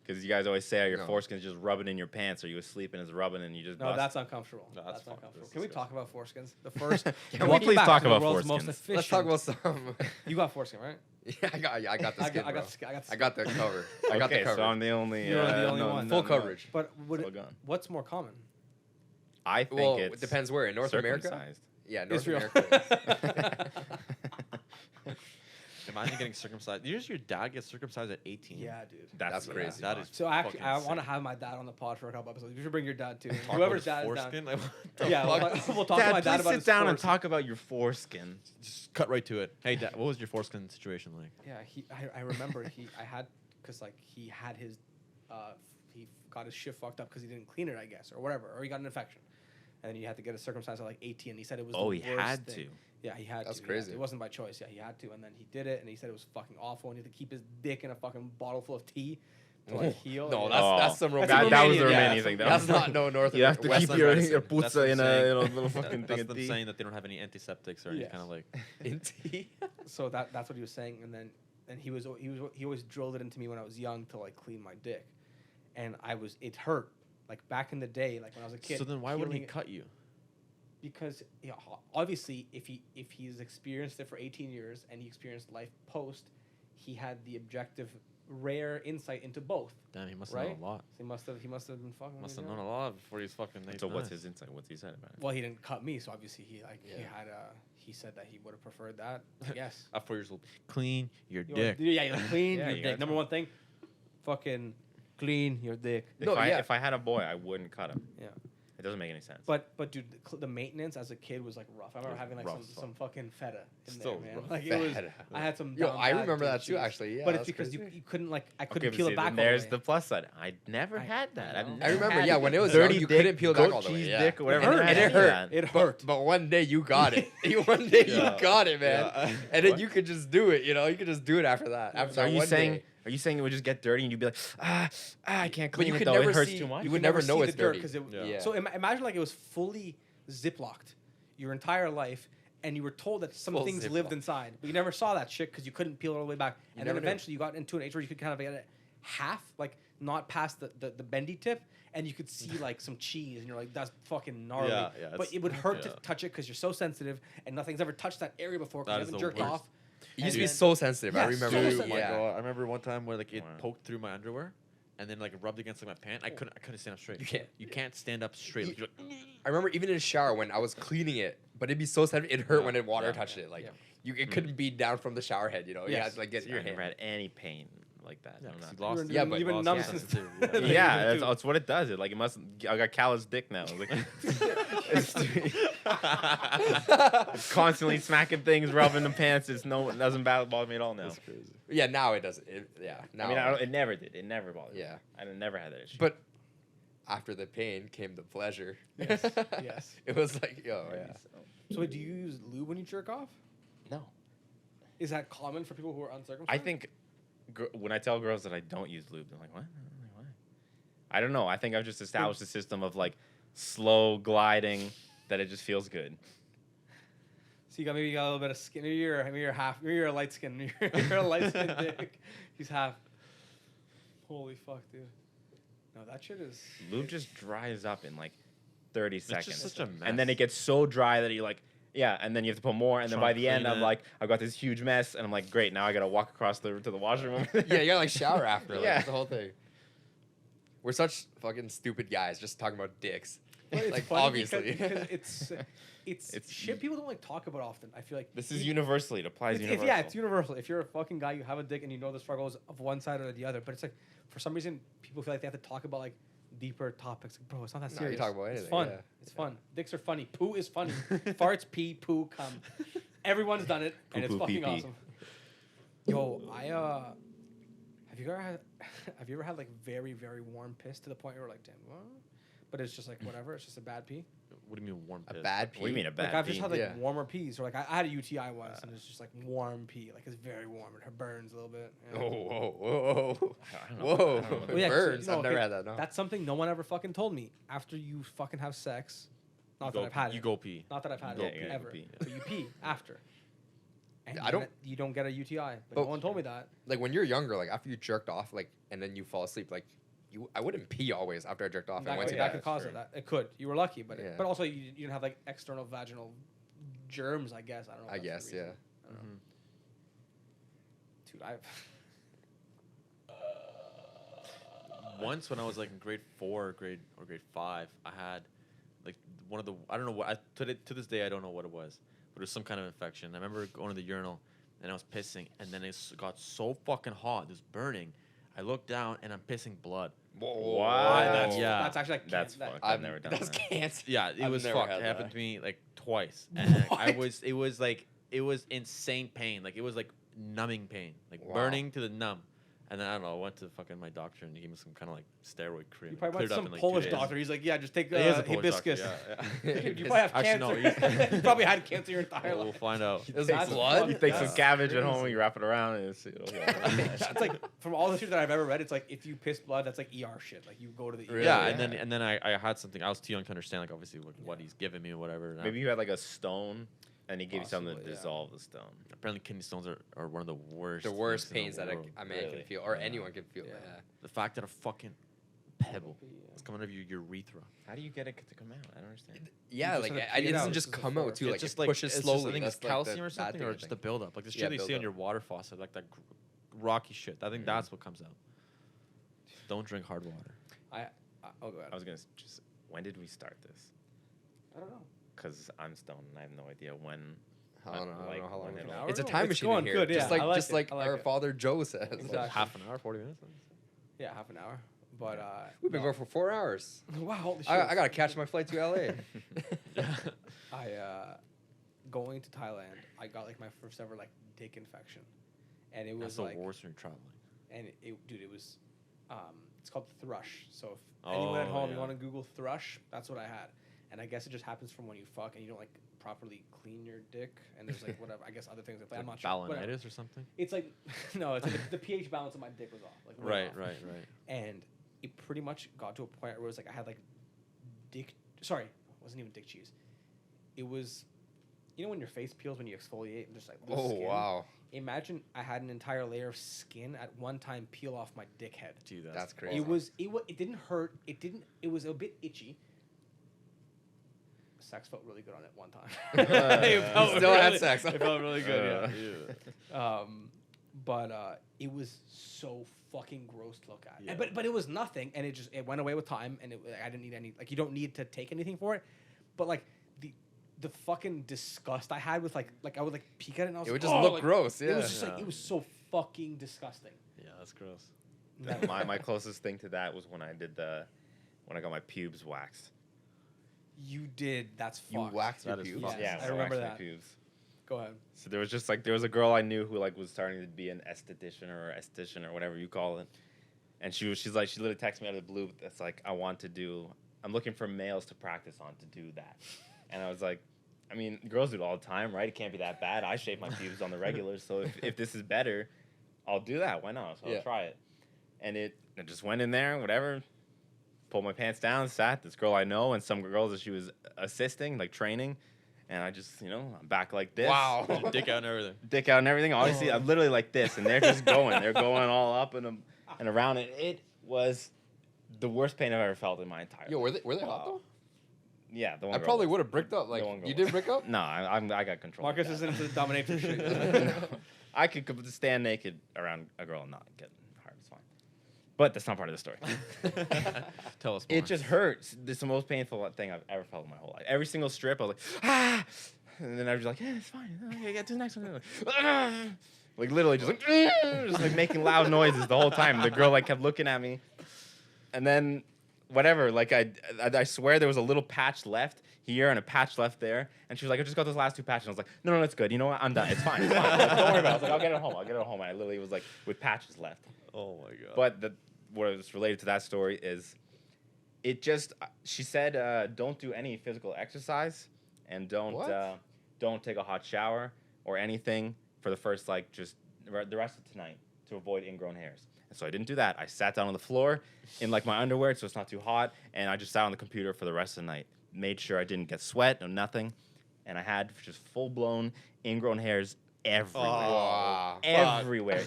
Because you guys always say your No. foreskin's just rubbing in your pants, or you asleep and it's rubbing and you just No, bust. that's uncomfortable. No, that's that's fucked. uncomfortable. That's Can we disgusting. talk about foreskins? The first. Can we welcome please back talk to the about world's most foreskins? efficient- Let's talk about some. You got foreskin, right? Yeah, I got the I skin. got bro. the skin. I got the cover. I got the Okay, cover. so I'm the only. You're the only one. Full coverage. But Still gone. what's more common? I think Well, it's it depends where in North America. circumcised. Yeah, North Israel. America. Imagine getting circumcised. Does your dad get circumcised at 18? Yeah, dude. That's crazy. That is So actually, fucking I want to insane. have my dad on the pod for a couple episodes. You should bring your dad too. Talk Whoever's about his dad is down. foreskin? Like, what the Yeah, fuck? we'll talk to Dad, my dad please about sit his down and foreskin. talk about your foreskin. Just cut right to it. Hey, Dad, what was your foreskin situation like? Yeah, I remember I had because like he had his he got his shit fucked up because he didn't clean it, I guess, or whatever, or he got an infection, and he had to get it circumcised at like 18. He said it was Oh, the he worst had thing. to. Yeah, he had That's to. crazy. It wasn't by choice. Yeah, he had to, and then he did it, and he said it was fucking awful, and he had to keep his dick in a fucking bottle full of tea to like heal. No, and- that's Oh. that's some That's Romanian. That was the Romanian, Romanian yeah. thing. That's not no North You have to West keep Western your medicine. putza That's in them a saying- little fucking thing That's of them tea. saying that they don't have any antiseptics or any Yeah. kind of like. in tea. So that's what he was saying, and then he always drilled it into me when I was young to like clean my dick, and it hurt like back in the day, like when I was a kid. So then why wouldn't he healing it- cut you? Because obviously if he's experienced it for 18 years and he experienced life post, he had the objective rare insight into both. Damn, he must have Right? known a lot. So he must have been fucking. Must with have me, known a lot before he's fucking. So what's his insight? What's he said about it? Well, he didn't cut me, so obviously he Yeah. had he said that he would have preferred that. I guess. At 4 years old, clean your You dick. wanna- Yeah, you clean Yeah, your you dick. gotta Number one thing, fucking clean your dick. No, yeah. If I had a boy, I wouldn't cut him. Yeah. It doesn't make any sense. But dude, the maintenance as a kid was like rough. I remember was having like rough as some fucking feta in Still there, man. rough. Like it was. Feta. I had some. Yo, down I bad remember dick that too. juice. Actually, yeah. But it's that's because crazy. you couldn't like I Okay, couldn't but peel see, it back. then all the there's way. the plus side. I never I- had that. I I've know. never I remember, had yeah, when it was young, dirty you dick, couldn't peel it back goat all the way, cheese yeah. dick or whatever. It hurt. I And never it had hurt. that. It hurt. But one day you got it. One day Yeah. you got it, man. Yeah. And then What? you could just do it. You know, you could just do it after that. After So that are you one saying? day. Are you saying it would just get dirty and you'd be like, I can't But clean you it could though. never It hurts see- too much. you would never see know the it's dirt dirty. 'cause it. Yeah. So imagine like it was fully ziplocked your entire life, and you were told that some Full things Ziploc. lived inside, but you never saw that shit because you couldn't peel it all the way back. And then never knew. eventually you got into an age where you could kind of get it half, like not past the bendy tip, and you could see like some cheese, and you're like, that's fucking gnarly. Yeah, yeah, but it's- it would hurt to yeah. touch it because you're so sensitive, and nothing's ever touched that area before because That you is haven't the jerked worst. off. It used to be And then- so sensitive. I Yeah, remember. so Dude, sensitive. my yeah. God. I remember one time where like it Wow. poked through my underwear, and then like it rubbed against like my pant. I couldn't stand up straight. You can't. You can't stand up straight. Like, you're like, I remember even in the shower when I was cleaning it, but it'd be so sensitive. It hurt Yeah, when the water yeah, touched it. Like yeah. it couldn't be down from the shower head. You know, you Yes. had to like get So your I never hand. had any pain like that. Yeah, I'm 'cause not- you lost. Yeah, but- you've been lost numb the since. sensitivity, yeah, that's what it does. It like it must. I got callous dick now. Like, it's constantly smacking things, rubbing the pants. It doesn't bother me at all now. That's crazy. Yeah, now it doesn't. Yeah, now. I mean, it never did. It never bothered me. Yeah. I never had that issue. But after the pain came the pleasure. Yes, yes. It was like, yo, yeah. So wait, do you use lube when you jerk off? No, Is that common for people who are uncircumcised? I think when I tell girls that I don't use lube, they're like, "What? I'm like, why?" I don't know. I think I've just established a system of like slow gliding that it just feels good. So you got maybe you got a little bit of skin. Maybe you're half. Maybe you're a light skin. You're a light skin dick. He's half. Holy fuck, dude. No, that shit is. Lube just dries up in like 30 It's seconds. just such a mess. And then it gets so dry that you like, yeah, and then you have to put more, and then Trying by to the end, clean I'm it. like, I've got this huge mess, and I'm like, great, now I gotta walk across to the washroom. Yeah, you gotta like shower after. Like, Yeah. that's the whole thing. We're such fucking stupid guys just talking about dicks. But it's Like, funny obviously. because it's It's- shit people don't like talk about often. I feel like This is universally, it applies universally. Yeah, it's universal. If you're a fucking guy, you have a dick, and you know the struggles of one side or the other. But it's like for some reason, people feel like they have to talk about like deeper topics. Like, bro, it's not that No, you serious. talk about It's anything, fun. yeah. It's fun. Dicks are funny. Poo is funny. Farts, pee, poo, cum. Everyone's done it, and it's Poo, poo, fucking pee, pee. awesome. Yo, have you ever had like very very warm piss to the point where you're like, damn, what? But it's just like whatever. It's just a bad pee. What do you mean warm A piss? bad pee. What do you mean a bad Like I've just pee? had like Yeah. warmer pees, or like I had a UTI once, and it's just like warm pee, like it's very warm and it burns a little bit. Yeah. Oh, whoa, whoa, I don't know. whoa. I don't know. Well, yeah, 'cause, Burns. you know, I've never okay, had that, no. That's something no one ever fucking told me. After you fucking have sex, not that I've had You it. go pee. Not that I've had You it go pee. ever. You pee. But you pee after. And I don't- You don't get a UTI, but But- no one told me that. Like when you're younger, like after you jerked off, like, and then you fall asleep, like, I wouldn't pee always after I jerked off. That, I went to that yeah, could that's cause true. it. It could. You were lucky, but Yeah. but also you didn't have like external vaginal germs. I guess I don't know. if I that's the guess, yeah. reason. I don't know. Dude, Once when I was like in grade 4 or grade 5, I had like one of the I don't know what to this day I don't know what it was, but it was some kind of infection. I remember going to the urinal and I was pissing, and then it got so fucking hot, it was burning. I looked down and I'm pissing blood. Whoa. What? Yeah. that's actually like That's that, fucked. I've never done That's that. cancer. Yeah, it I've was never fucked. had It happened that. to me like twice, and What? it was insane pain. Like it was like numbing pain, like Wow. burning to the numb. And then I don't know. I went to fucking my doctor and he gave me some kind of like steroid cream. You probably went Cleared to up some in, like, 2 Polish days. doctor. He's like, yeah, just take He is a Polish hibiscus. doctor, yeah, Dude, you probably have Actually, no, cancer. he's- you probably had cancer your entire We'll life. find out. It was That's like blood. You take That's some cabbage at home, crazy. you wrap it around, and it'll It's like from all the shit that I've ever read, it's like if you piss blood, that's like ER shit. Like you go to the ER. Really? Yeah, Yeah. and then I had something. I was too young to understand like obviously what he's giving me or whatever. and I- Maybe you had like a stone, and he gave you something to Possibly, yeah. dissolve the stone. apparently kidney stones are one of the worst. The worst things in pains the that world. a man Really? can feel, or Yeah. anyone can feel. Yeah. Yeah. The fact that a fucking pebble is coming out of your urethra. How do you get it to come out? I don't understand. Yeah, You like just it, have to pee it doesn't out. just This is come the out force. too. It's Like just it like pushes it's just- slowly. I think That's it's like calcium the or bad something, thing, or I just the think. buildup. Like the shit Yeah, they see on buildup. your water faucet, like that rocky shit. I think that's what comes out. Don't drink hard water. Oh, go ahead. I was gonna just. When did we start this? I don't know. Because I'm stoned and I have no idea when. I don't know, I don't Like, know how long when it's it'll- been. hour? It's a It's time machine going in here. good, Just yeah. like I like just it. like I like our it. father Joe says. Exactly. Half an hour, 40 minutes. Yeah, half an hour. But We've been no. going for 4 hours. Wow, holy shit. I gotta catch my flight to LA. Going to Thailand, I got like my first ever like dick infection, and it was That's the like, worst when you're traveling. and dude, it was, it's called thrush. So if anyone at Oh, home, yeah. you want to Google thrush, that's what I had, and I guess it just happens from when you fuck and you don't like properly clean your dick, and there's like whatever, I guess other things. I'm not sure. Whatever. Balanitis or something. It's like no, it's like the pH balance of my dick was off. Like way off. Right. And it pretty much got to a point where it was like I had like dick. Sorry, it wasn't even dick cheese. It was, you know, when your face peels when you exfoliate and just like lose Oh skin? wow, Imagine I had an entire layer of skin at one time peel off my dick head. Gee, That's crazy. It didn't hurt. It was a bit itchy. Sex felt really good on it one time. It felt You still had really- sex. It felt really good. Yeah. But it was so fucking gross to look at. Yeah. But it was nothing, and it went away with time, and I didn't need any. Like you don't need to take anything for it, but like the fucking disgust I had with like I would like peek at it and I was It would like, just oh, look like, gross. It Yeah. was just like Yeah. it was so fucking disgusting. Yeah, that's gross. Never. My closest thing to that was when I got my pubes waxed. You did. That's fucked. You waxed your That is pubes? fucked. Yes, Yeah, I when remember waxed my that. pubes. Go ahead. So there was just like there was a girl I knew who like was starting to be an esthetician or whatever you call it, and she literally texted me out of the blue. That's like I'm looking for males to practice on to do that, and I was like, I mean, girls do it all the time, right? It can't be that bad. I shave my pubes on the regular, so if this is better, I'll do that. Why not? So Yeah. I'll try it, and it just went in there, whatever. Pulled my pants down, sat. This girl I know and some girls that she was assisting, like training. And I just, I'm back like this. Wow. Dick out and everything. Dick out and everything. Obviously, I'm literally like this. And they're just going. They're going all up and around it. It was the worst pain I've ever felt in my entire Yo, life. were they hot though? Yeah, the one I girl probably was. would have bricked up. Like The one girl you was. did brick up? No, I got control. Marcus of is that. into the dominatrix shit. No. I could stand naked around a girl and not get hard. It's fine. But that's not part of the story. Tell us more. It just hurts. It's the most painful thing I've ever felt in my whole life. Every single strip, I was like, ah! And then I was like, yeah, it's fine. Okay, get to the next one. Like, ah! Like literally just like, just like making loud noises the whole time. The girl like kept looking at me. And then whatever, like I swear there was a little patch left here and a patch left there. And she was like, I just got those last two patches. And I was like, no, it's good. You know what? I'm done. It's fine. It's fine. Like, don't worry about it. I was like, I'll get it home. And I literally was like with patches left. Oh my god. But what was related to that story is she said don't do any physical exercise and don't take a hot shower or anything for the first the rest of tonight to avoid ingrown hairs. And so I didn't do that. I sat down on the floor in like my underwear so it's not too hot, and I just sat on the computer for the rest of the night. Made sure I didn't get sweat or nothing, and I had just full-blown ingrown hairs everywhere. Wow. Everywhere.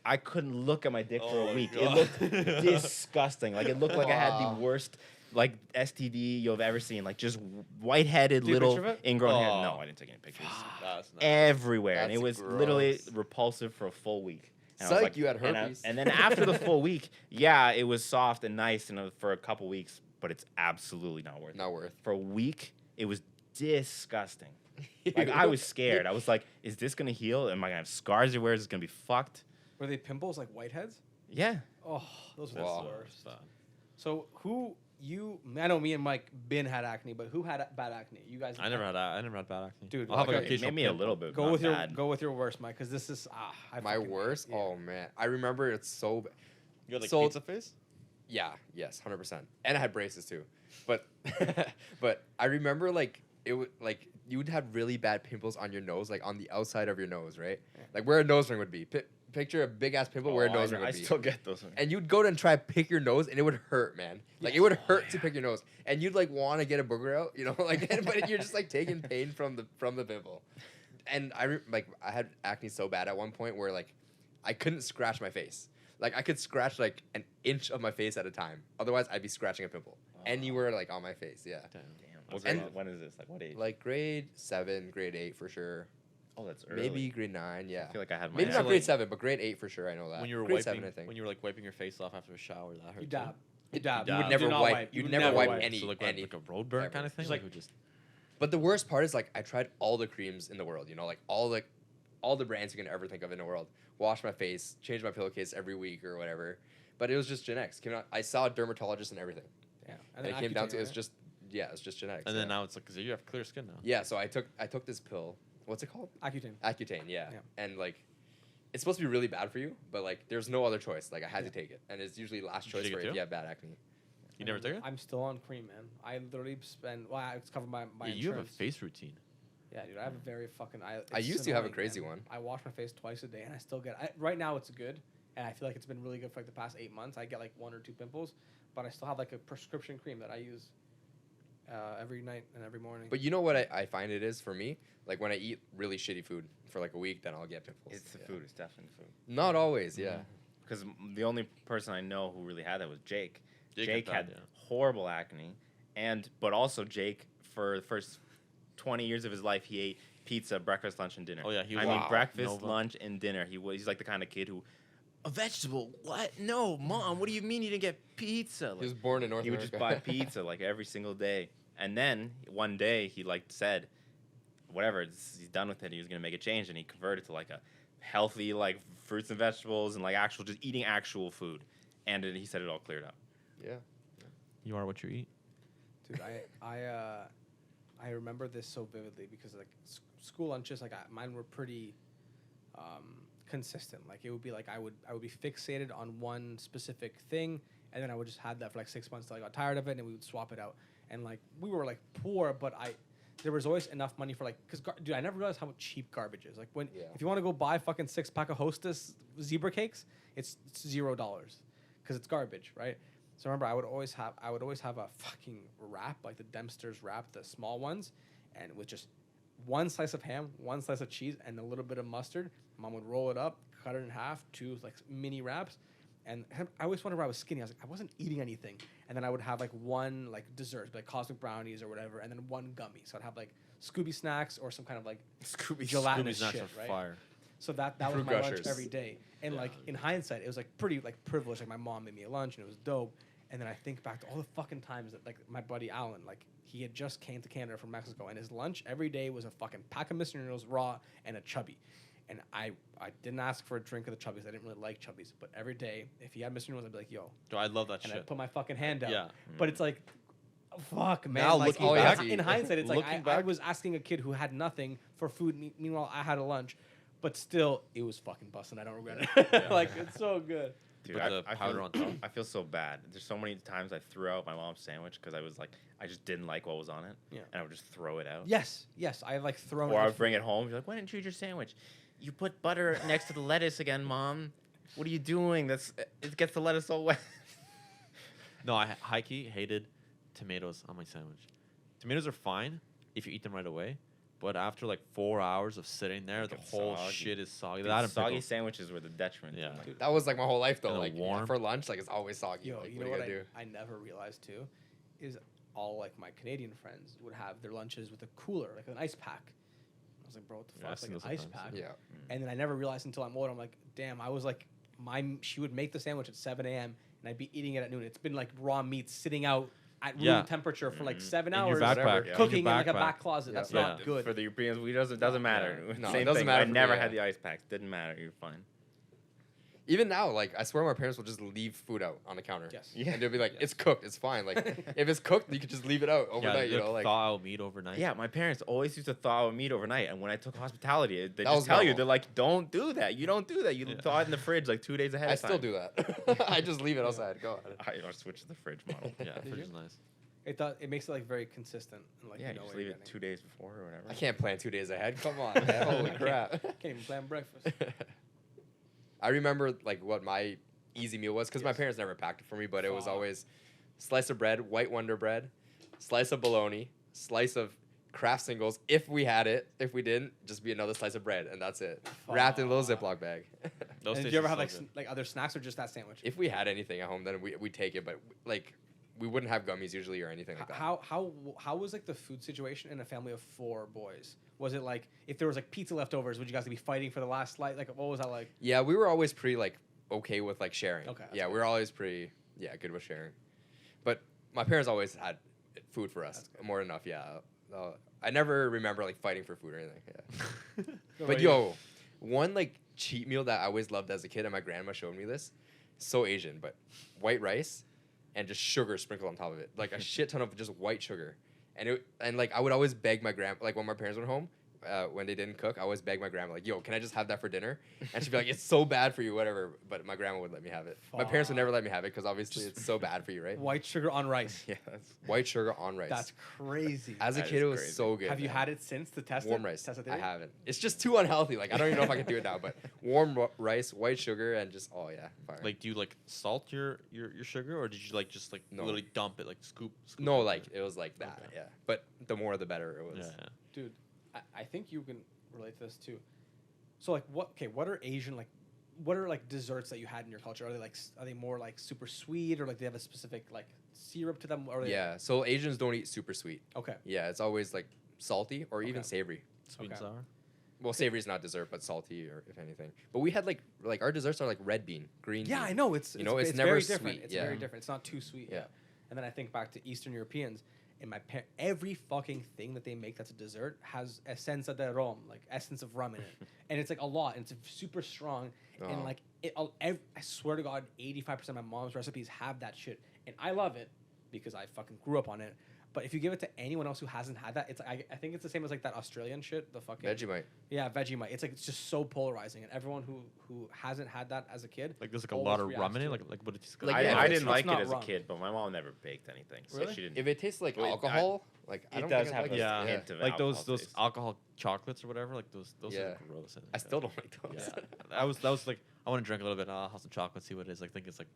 I couldn't look at my dick for Oh a my week. God. It looked disgusting. Like it looked like I had Wow. the worst like STD you've ever seen. Like just white-headed Take a little picture of it? ingrown hair. Oh. No, I didn't take any pictures. That's not Everywhere. And it That's was literally gross. repulsive for a full week. And I Psych, was like, you had and herpes. and then after the full week, yeah, it was soft and nice for a couple weeks, but it's absolutely not worth it. Not worth. For a week, it was disgusting. Like I was scared. I was like, is this gonna heal? Am I gonna have scars everywhere? Is it gonna be fucked? Were they pimples like whiteheads? Yeah. Oh, those were Wow. the worst. So I know me and Mike had acne, but who had bad acne? You guys. I never had bad acne. Dude, I'll have like like a- occasional Maybe a pimple. little bit. Go not with bad. your worst, Mike, because this is My worst? Yeah. Oh man. I remember it's so You got like So- pizza face? Yeah, yes, 100%. And I had braces too. But but I remember like it would like you would have really bad pimples on your nose, like on the outside of your nose, right? Yeah. Like where a nose ring would be. Picture a big ass pimple where a nose ring I would be. still get those. And you'd go and try to pick your nose, and it would hurt, man. Like it would hurt to pick your nose, and you'd like want to get a booger out, like. But you're just like taking pain from the pimple. And I had acne so bad at one point where like I couldn't scratch my face. Like I could scratch like an inch of my face at a time. Otherwise, I'd be scratching a pimple. And you were like on my face, yeah. Damn. Damn. What And- grade- when is this? Like what age? Like grade 7, grade 8 for sure. Oh, that's early. Maybe grade 9, yeah. I feel like I had my. Maybe So, not grade like, 7, but grade 8 for sure. I know that. When you were grade wiping, 7, I think. when you were like wiping your face off after a shower, that hurt. You too? dab. You dab. You would Do never not wipe- You you'd would never wipe wipe. any- So like, any- like a road burn ever. kind of thing. It's Like, like- we just But the worst part is like I tried all the creams in the world, like all the brands you can ever think of in the world. Wash my face, change my pillowcase every week or whatever. But it was just genetics. I saw a dermatologist and everything. Yeah. And it came down to it's just genetics. and then yeah. now it's like, cause you have clear skin now. Yeah, so I took this pill. What's it called? Accutane. Accutane, yeah. Yeah. And like it's supposed to be really bad for you, but like there's no other choice. Like I had to take it. And it's usually last Did you choice take for it if too? you have bad acne. You never took it? I'm still on cream, man. I literally spend. Well, it's covered by my Yeah, you have a insurance. face routine. Yeah, dude. I have a very fucking. I it's used to have a annoying, crazy man. one. I wash my face twice a day, and I still get. Right now, it's good, and I feel like it's been really good for like the past 8 months. I get like 1 or 2 pimples, but I still have like a prescription cream that I use every night and every morning. But you know what I find it is for me? Like when I eat really shitty food for like a week, then I'll get pimples. It's the Yeah. food. It's definitely food. Not always, yeah. Because the only person I know who really had that was Jake. Jake Jake had had that, yeah. horrible acne, but also Jake for the first 20 years of his life he ate pizza, breakfast, lunch, and dinner. Oh, yeah, he I was mean Wow. breakfast, Nova. lunch, and dinner. He's like the kind of kid who, a vegetable? What? No, mom. What do you mean you didn't get pizza? He was born in North he would America. just buy pizza like every single day, and then one day he like said, whatever, he's done with it. He was gonna make a change, and he converted to like a healthy like fruits and vegetables and like actual just eating actual food, and he said it all cleared up. Yeah. You are what you eat. Dude, I remember this so vividly because like school lunches, like mine were pretty consistent. Like it would be like I would be fixated on one specific thing, and then I would just have that for like 6 months till I got tired of it, and we would swap it out. And like we were like poor, but there was always enough money for like, because dude, I never realized how cheap garbage is. Like if you want to go buy fucking 6-pack of Hostess zebra cakes, it's $0 because it's garbage, right? So remember, I would always have a fucking wrap, like the Dempster's wrap, the small ones, and with just one slice of ham, one slice of cheese, and a little bit of mustard. Mom would roll it up, cut it in half, 2 like mini wraps, and I always wondered why I was skinny. I was like, I wasn't eating anything, and then I would have like one like dessert, like cosmic brownies or whatever, and then one gummy. So I'd have like Scooby snacks or some kind of like gelatinous Scooby snacks shit, are right? fire. So that was Fruit my lunch Gushers. every day. And like in hindsight, it was like pretty like privileged. Like my mom made me a lunch and it was dope. And then I think back to all the fucking times that like my buddy Alan, like he had just came to Canada from Mexico, and his lunch every day was a fucking pack of Mr. Noodles raw and a chubby. And I didn't ask for a drink of the chubbies. I didn't really like chubbies. But every day, if he had Mr. Noodles, I'd be like, yo. Dude, I love that And shit. I'd put my fucking hand out. Yeah. But it's like, fuck, man. Now like, looking back- in hindsight, it's like looking I back- was asking a kid who had nothing for food. Meanwhile, I had a lunch. But still, it was fucking busting. I don't regret it. Like, it's so good. Dude, Put the powder feel, on top. I feel so bad. There's so many times I threw out my mom's sandwich because I was like, I just didn't like what was on it. Yeah. And I would just throw it out. Yes. I have like thrown. Or I out would bring it home. You're like, why didn't you eat your sandwich? You put butter next to the lettuce again, Mom. What are you doing? It gets the lettuce all wet. No, I high key hated tomatoes on my sandwich. Tomatoes are fine if you eat them right away, but after like 4 hours of sitting there, the It's whole soggy. shit is soggy. Dude, That and soggy pickles. sandwiches were the detriment. Yeah. Like, Dude. That was like my whole life though. And Like warm. for lunch, like it's always soggy. Yo, like, you what know are you what gonna do? I never realized too is all like my Canadian friends would have their lunches with a cooler, like an ice pack. I was like, bro, what the Yeah, I've fuck's seen like an those ice sometimes. pack? Yeah. And then I never realized until I'm older. I'm like, damn, I was like, she would make the sandwich at 7 a.m. and I'd be eating it at noon. It's been like raw meat sitting out at room Yeah. temperature for like 7 In hours. your backpack. Yeah. Cooking in your like a backpack. back closet. That's Yeah. not good. For the Europeans, it doesn't matter. No, Same it doesn't thing. matter I for me, never yeah. had the ice packs. Didn't matter. You're fine. Even now, like I swear, my parents will just leave food out on the counter. Yes. Yeah. And they'll be like, Yes. "It's cooked. It's fine." Like if it's cooked, you could just leave it out Yeah, overnight. they You know, like thaw out meat overnight. Yeah, my parents always used to thaw out meat overnight, and when I took hospitality, they That just was tell you, normal. they're like, "Don't do that. You don't do that. You Yeah. thaw it in the fridge like 2 days ahead I of time." still do that. I just leave it outside. Go ahead. I switched to the fridge model. Yeah, Did fridge you? is nice. It makes it like very consistent. And, like, Yeah, you you know just what leave you're it getting. 2 days before or whatever. I can't plan 2 days ahead. Come on, man. Holy crap. Can't even plan breakfast. I remember like what my easy meal was because my Yes. parents never packed it for me, but it was Fuck. always slice of bread, white Wonder bread, slice of bologna, slice of Kraft singles if we had it. If we didn't, just be another slice of bread, and that's it. Wrapped in a little Fuck. Ziploc bag. Those And did taste you ever so have like good. like other snacks or just that sandwich? If we had anything at home, then we'd take it, but like we wouldn't have gummies usually or anything like that. How was like the food situation in a family of 4 boys? Was it like if there was like pizza leftovers, would you guys be fighting for the last slice? Like what was that like? Yeah, we were always pretty like okay with like sharing. Okay, that's Yeah, we were always pretty good with sharing. But my parents always had food for us That's good. more than enough. Yeah. I never remember like fighting for food or anything. Yeah. So But right- yo, one like cheat meal that I always loved as a kid, and my grandma showed me this. So Asian, but white rice and just sugar sprinkled on top of it, like a shit ton of just white sugar. And like I would always beg my grandma, like when my parents went home, when they didn't cook, I always beg my grandma, like, "Yo, can I just have that for dinner?" And she'd be like, "It's so bad for you, whatever." But my grandma would let me have it. My parents would never let me have it because obviously it's so bad for you, right? white sugar on rice. Yeah, that's White sugar on rice. That's crazy. As a That kid, is it was crazy. so good. Have you man. had it since to test Warm it? rice? Test it I theory? haven't. It's just too unhealthy. Like I don't even know if I can do it now. But warm rice, white sugar, and just fire. Like, do you like salt your sugar, or did you like just like No. literally dump it, like scoop? No, it? like it was like that. Okay. Yeah. But the more the better it was. Yeah. Dude, I think you can relate to this too. So like what are Asian like what are like desserts that you had in your culture? Are they more like super sweet or like they have a specific like syrup to them or are they Yeah. So Asians don't eat super sweet. Okay. Yeah, it's always like salty or even Okay. savory. Sweet and Okay. sour. Well, savory is not dessert, but salty or if anything. But we had like our desserts are like red bean, green. Yeah, bean. I know it's You know, it's it's never very different. sweet, It's yeah. very different. It's not too sweet. Yeah. And then I think back to Eastern Europeans And every fucking thing that they make that's a dessert has essenza de rum, like essence of rum in it, and it's like a lot, and it's super strong, and like I swear to God, 85% of my mom's recipes have that shit, and I love it because I fucking grew up on it. But if you give it to anyone else who hasn't had that, it's like, I think it's the same as like that Australian shit, the fucking Vegemite. Yeah, Vegemite. It's like it's just so polarizing, and everyone who hasn't had that as a kid, Like there's like a always lot of reacts rum in to it. Like what did you? Like, I, yeah, I it's didn't like not it as rum. a kid, but my mom never baked anything, so Really? she didn't. If it tastes like Wait, alcohol, like I it don't does think have I'd a like Yeah. it. hint of like those alcohol taste. alcohol chocolates or whatever. Like those Yeah. are gross. I still don't like those. Yeah, that was like I want to drink a little bit. Have some chocolate, see what it is. Like think it's like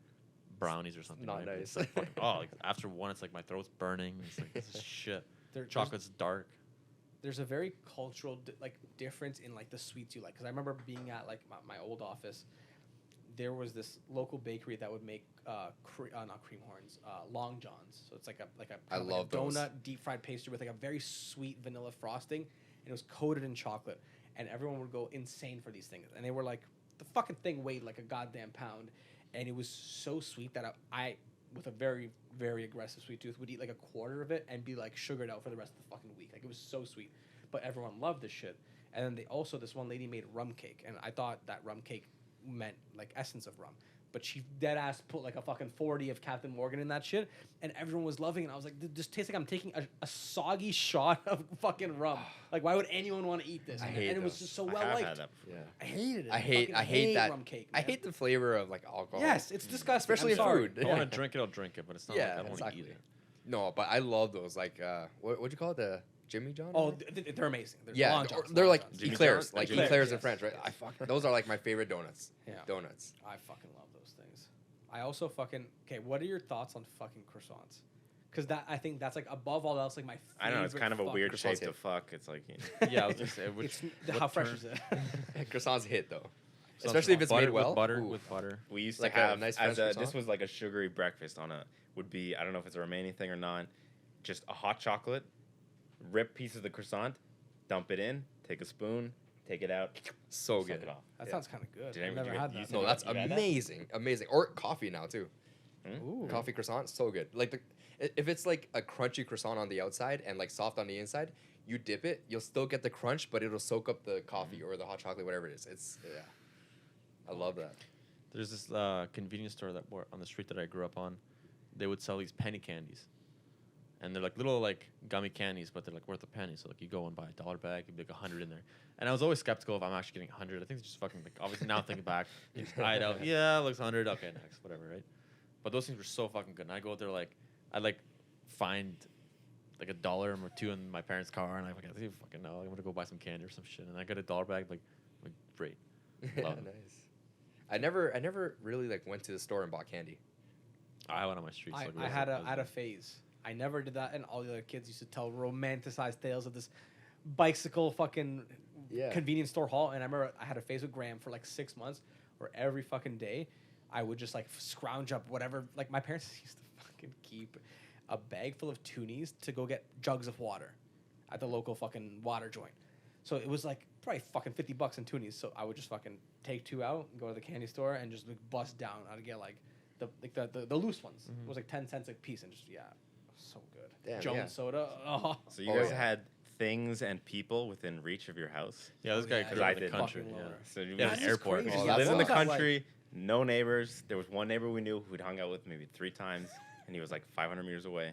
brownies or something. Not right? But nice. It's like fucking, oh, like after one, it's like my throat's burning. It's like this is shit. There's- Chocolate's dark. there's a very cultural like difference in like the sweets you like. Because I remember being at like my old office, there was this local bakery that would make not cream horns, long johns. So it's like a I kind of love like a those. donut deep fried pastry with like a very sweet vanilla frosting, and it was coated in chocolate. And everyone would go insane for these things. And they were like, the fucking thing weighed like a goddamn pound, and it was so sweet that I with a very, very aggressive sweet tooth, would eat like a quarter of it and be like sugared out for the rest of the fucking week. Like it was so sweet. But everyone loved this shit. And then this one lady made rum cake, and I thought that rum cake meant like essence of rum. But she dead ass put like a fucking 40 of Captain Morgan in that shit, and everyone was loving it. And I was like, this tastes like I'm taking a soggy shot of fucking rum. Like, why would anyone want to eat this? I And hate it was those. just so I well have liked. had that before. Yeah. I hated it. I fucking hate that. rum cake. I Man. hate the flavor of like alcohol. Yes, it's disgusting. Especially I'm in sorry. food. I Yeah. want to drink it, I'll drink it, but it's not Yeah, like I want to exactly. eat it. No, but I love those. Like, what'd you call it? The Jimmy John? Oh, they're amazing. They're yeah, long johns, they're long like johns. Jimmy eclairs, John's? like Eclairs, eclairs in yes. French, right? I fuck. Those are like my favorite donuts. Yeah. Donuts. I fucking love those things. I also fucking what are your thoughts on fucking croissants? Because I think that's like above all else like my favorite. I don't know. It's kind of a fucking- weird Croissants shape to hit. fuck. It's like, you know. Yeah, I was just say which. It's, how fresh is it? Croissants hit though, So especially if it's butter, made well. with butter Ooh. with butter. We used Like to a have nice as French a, this croissant? was like a sugary breakfast would be, I don't know if it's a Romanian thing or not, just a hot chocolate, rip pieces of the croissant, dump it in, take a spoon, take it out, So suck good. it off. That Yeah. sounds kind of good. Did I've anyone- never you- had you that. said No, you that's had that? amazing, amazing. Or coffee now too. Ooh. Coffee croissant, so good. Like if it's like a crunchy croissant on the outside and like soft on the inside, you dip it, you'll still get the crunch, but it'll soak up the coffee or the hot chocolate, whatever it is. It's I love that. There's this convenience store on the street that I grew up on. They would sell these penny candies, and they're like little like gummy candies, but they're like worth a penny. So like you go and buy a $1 bag, you be like 100 in there. And I was always skeptical if I'm actually getting 100. I think it's just fucking like obviously now thinking back, you just eye it out. Yeah, it looks 100. Okay, next, whatever, right? But those things were so fucking good. And I go out there like I like find like $1 or two in my parents' car, and I'm like, I don't fucking know. I'm gonna go buy some candy or some shit, and I got a $1 bag. Like great. Love it. Nice. I never really like went to the store and bought candy. I went on my streets. I, like, I had a phase. I never did that, and all the other kids used to tell romanticized tales of this bicycle fucking Yeah. convenience store haul. And I remember I had a phase with Graham for like 6 months, where every fucking day I would just like scrounge up whatever. Like my parents used to fucking keep a bag full of toonies to go get jugs of water at the local fucking water joint. So it was like probably fucking $50 in toonies. So I would just fucking take 2 out, and go to the candy store, and just like bust down. I'd get like the loose ones. It was like 10 cents a piece, and just so good. Damn, Jones yeah. soda. Oh. So you Oh, guys yeah. had things and people within reach of your house? Yeah, this Oh, guy yeah, could yeah. live I in the did. country. Fucking Yeah. loner. So you Yeah, guys an airport. crazy. Oh, Yeah, live in the what was that like? country, no neighbors. There was one neighbor we knew who'd hung out with maybe 3 times, and he was like 500 meters away,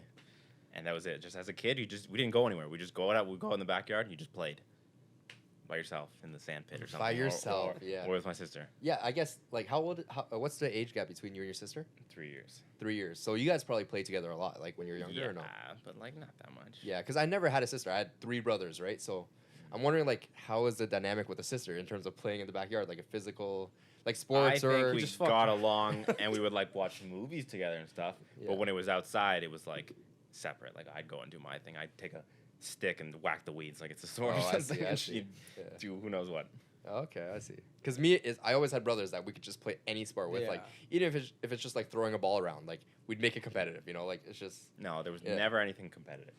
and that was it. Just as a kid, we didn't go anywhere. We just go out. We go out in the backyard, and you just played by yourself in the sand pit or something. By or- yourself, or, yeah. Or with my sister. Yeah, I guess like what's the age gap between you and your sister? 3 years. 3 years. So you guys probably played together a lot, like when you were younger, Yeah, or no? but like not that much. Yeah, because I never had a sister. I had 3 brothers, right? So I'm wondering like how is the dynamic with a sister in terms of playing in the backyard, like a physical, like sports I or think we just got fuck. along, and we would like watch movies together and stuff. Yeah. But when it was outside, it was like separate. Like I'd go and do my thing. I'd take a stick and whack the weeds like it's a sword Oh, or I something. see, I and see. she'd Yeah. do who knows what. Okay, I see. Because I always had brothers that we could just play any sport with, like even if it's just like throwing a ball around, like we'd make it competitive, you know, like it's just No, there was Yeah. never anything competitive.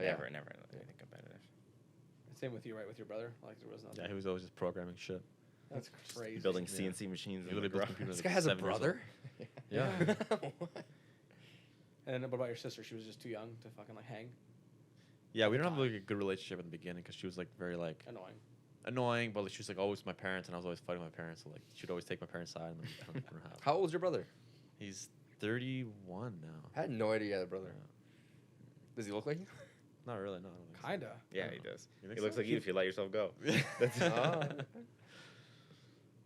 yeah. Never anything competitive. Same with you, right? With your brother? Like there was nothing. Yeah, he was always just programming shit. That's crazy. Building Yeah. CNC machines He in the literally built garage. computers This like guy has a 7 years old. brother. Yeah. And then what about your sister? She was just too young to fucking like hang. Yeah, we don't have like a good relationship in the beginning because she was like very like Annoying. but like, she was like always with my parents, and I was always fighting with my parents. So like she'd always take my parents' side, and then I don't know how. How old is your brother? He's 31 now. I had no idea you had a brother. Yeah. Does he look like you? Not really. No, I don't think so. Kinda. Yeah, I he don't know. does. You He think looks so? like you if you let yourself go. Ah.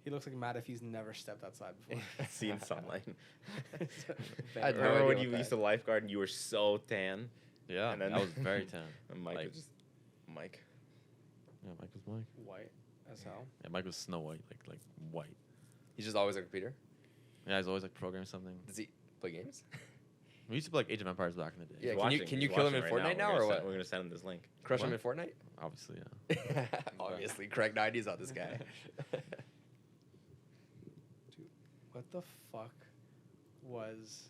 He looks like Matt if he's never stepped outside before. Seen sunlight. I had no Remember when idea you about used to lifeguard and you were so tan? Yeah, And then- I was very tan. And Mike Like- was just Mike. Yeah, Mike was Mike. White as hell. Yeah, Mike was Snow White, like white. He's just always on a computer. Yeah, he's always like programming something. Does he play games? We used to play like Age of Empires back in the day. Yeah, He's can you- watching- can he's you kill him watching in right Fortnite now, We're or gonna what? send- We're gonna send him this link. Crush him in What? Fortnite? Obviously, yeah. Obviously, Craig 90's on this guy. Dude, what the fuck was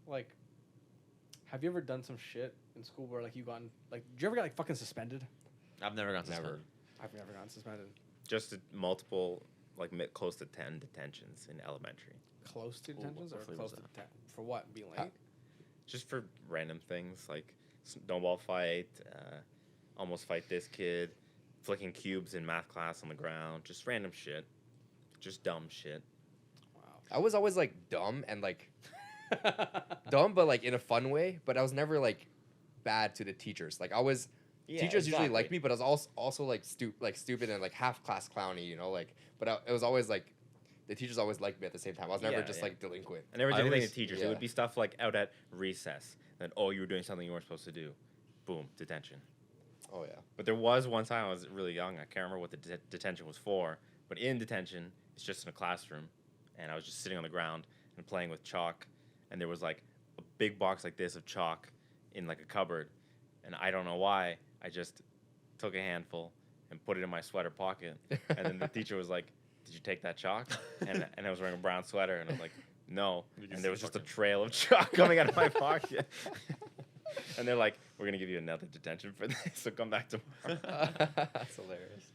like? Have you ever done some shit in school where like you gotten like? Did you ever get like fucking suspended? I've never gotten Never. suspended. I've never gotten suspended. Just multiple, like close to 10 detentions in elementary. Close to Oh, what detentions or flavor close is to that? for what? Being late? Just for random things like snowball fight, almost fight this kid, flicking cubes in math class on the ground, just random shit, just dumb shit. I was always like dumb and like dumb, but like in a fun way. But I was never like bad to the teachers. Like I was. Teachers usually liked me, but I was also like stupid and like half class clowny, you know. Like, but it was always like the teachers always liked me at the same time. I was never Yeah, just yeah. like delinquent. I never I did anything was- to teachers. yeah. It would be stuff like out at recess. That you were doing something you weren't supposed to do. Boom, detention. Oh yeah. But there was one time I was really young. I can't remember what the detention was for. But in detention, it's just in a classroom, and I was just sitting on the ground and playing with chalk, and there was like a big box like this of chalk in like a cupboard, and I don't know why. I just took a handful and put it in my sweater pocket, and then the teacher was like, "Did you take that chalk?" And I was wearing a brown sweater, and I was like, "No." You can And see there was just a fucking- trail of chalk coming out of my pocket. And they're like, "We're gonna give you another detention for this, so come back tomorrow." That's hilarious.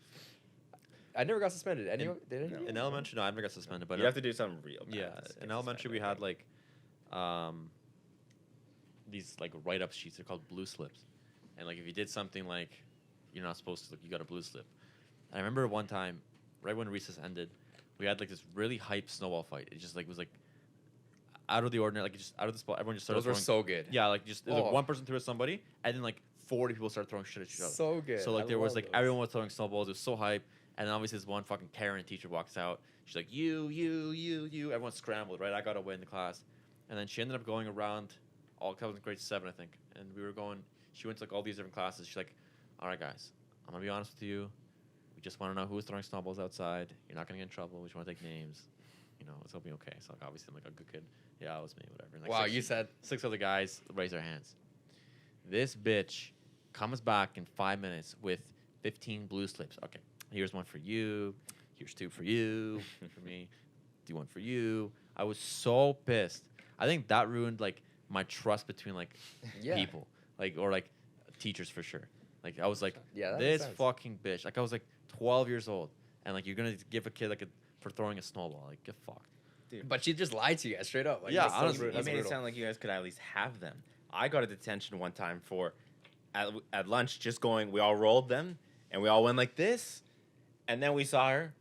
I never got suspended. Anyone? Did any? No. In elementary, no, I never got suspended. But You have to do something real. bad yeah, to in get elementary we suspended, I had think. like these like write-up sheets. They're called blue slips, and like if you did something like you're not supposed to, like you got a blue slip. And I remember one time, right when recess ended, we had like this really hype snowball fight. It just like was like out of the ordinary, like it just out of the spot. Everyone just started Those were throwing. so good. Yeah, like just it was, like Oh. one person threw at somebody, and then like 40 people started throwing shit at each other. So good. So like I there was love like those. everyone was throwing snowballs. It was so hype. And then obviously this one fucking Karen teacher walks out. She's like, you. Everyone scrambled, right? I got away in the class. And then she ended up going around all classes in grade 7, I think. And we were going, she went to like all these different classes. She's like, all right, guys, I'm going to be honest with you. We just want to know who's throwing snowballs outside. You're not going to get in trouble. We just want to take names. You know, it's going to be okay. So like, obviously I'm like a good kid. Yeah, it was me, whatever. And, like, Wow, six- you said 6 other guys raise their hands. This bitch comes back in 5 minutes with 15 blue slips. Okay, here's one for you. Here's 2 for you. For me. Do one for you. I was so pissed. I think that ruined like my trust between like Yeah. people, like or like teachers for sure. Like I was like, Yeah, that makes this sense. fucking bitch. Like I was like 12 years old, and like you're gonna give a kid like a for throwing a snowball. Like get fucked. But she just lied to you guys straight up. Like, Yeah, that's so honestly, brutal. You That's made it brutal. sound like you guys could at least have them. I got a detention one time for at lunch just going. We all rolled them and we all went like this, and then we saw her,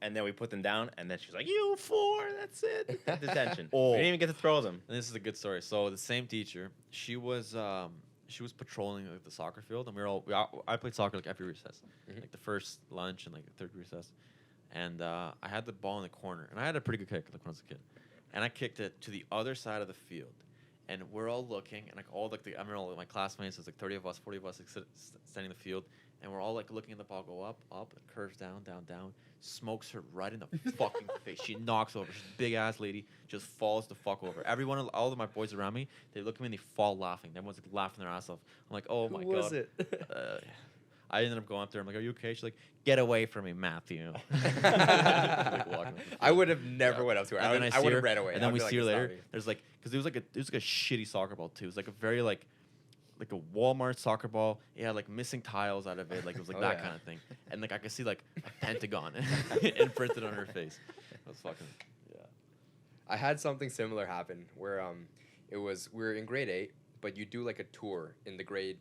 and then we put them down, and then she's like, "You 4, that's it." Detention. Oh. We didn't even get to throw them. And this is a good story. So the same teacher, she was patrolling like, the soccer field, and I played soccer like every recess, Mhm. like the first lunch and like the third recess, and I had the ball in the corner, and I had a pretty good kick like when I was a kid, and I kicked it to the other side of the field, and we're all looking, and like all like I remember all my classmates, there's like 30 of us, 40 of us like, standing in the field, and we're all like looking at the ball go up, it curves down, smokes her right in the fucking face. She knocks over. She's a big ass lady, just falls the fuck over. Everyone, all of my boys around me, they look at me and they fall laughing. Everyone's like laughing their ass off. I'm like, oh my Who was god. it? I ended up going up there. I'm like, are you okay? She's like, get away from me, Matthew. Like, walking up the I field. would have never went up to her. And then I see would her, have ran away. And I then would we be like, see her "It's not later. me." There's like, because it was like a shitty soccer ball too. It was like a very like a Walmart soccer ball. It had like missing tiles out of it. Like it was like Oh, that yeah. kind of thing. And like I could see like a pentagon imprinted on her face. It was fucking yeah. I had something similar happen where it was we were in grade 8, but you do like a tour in grade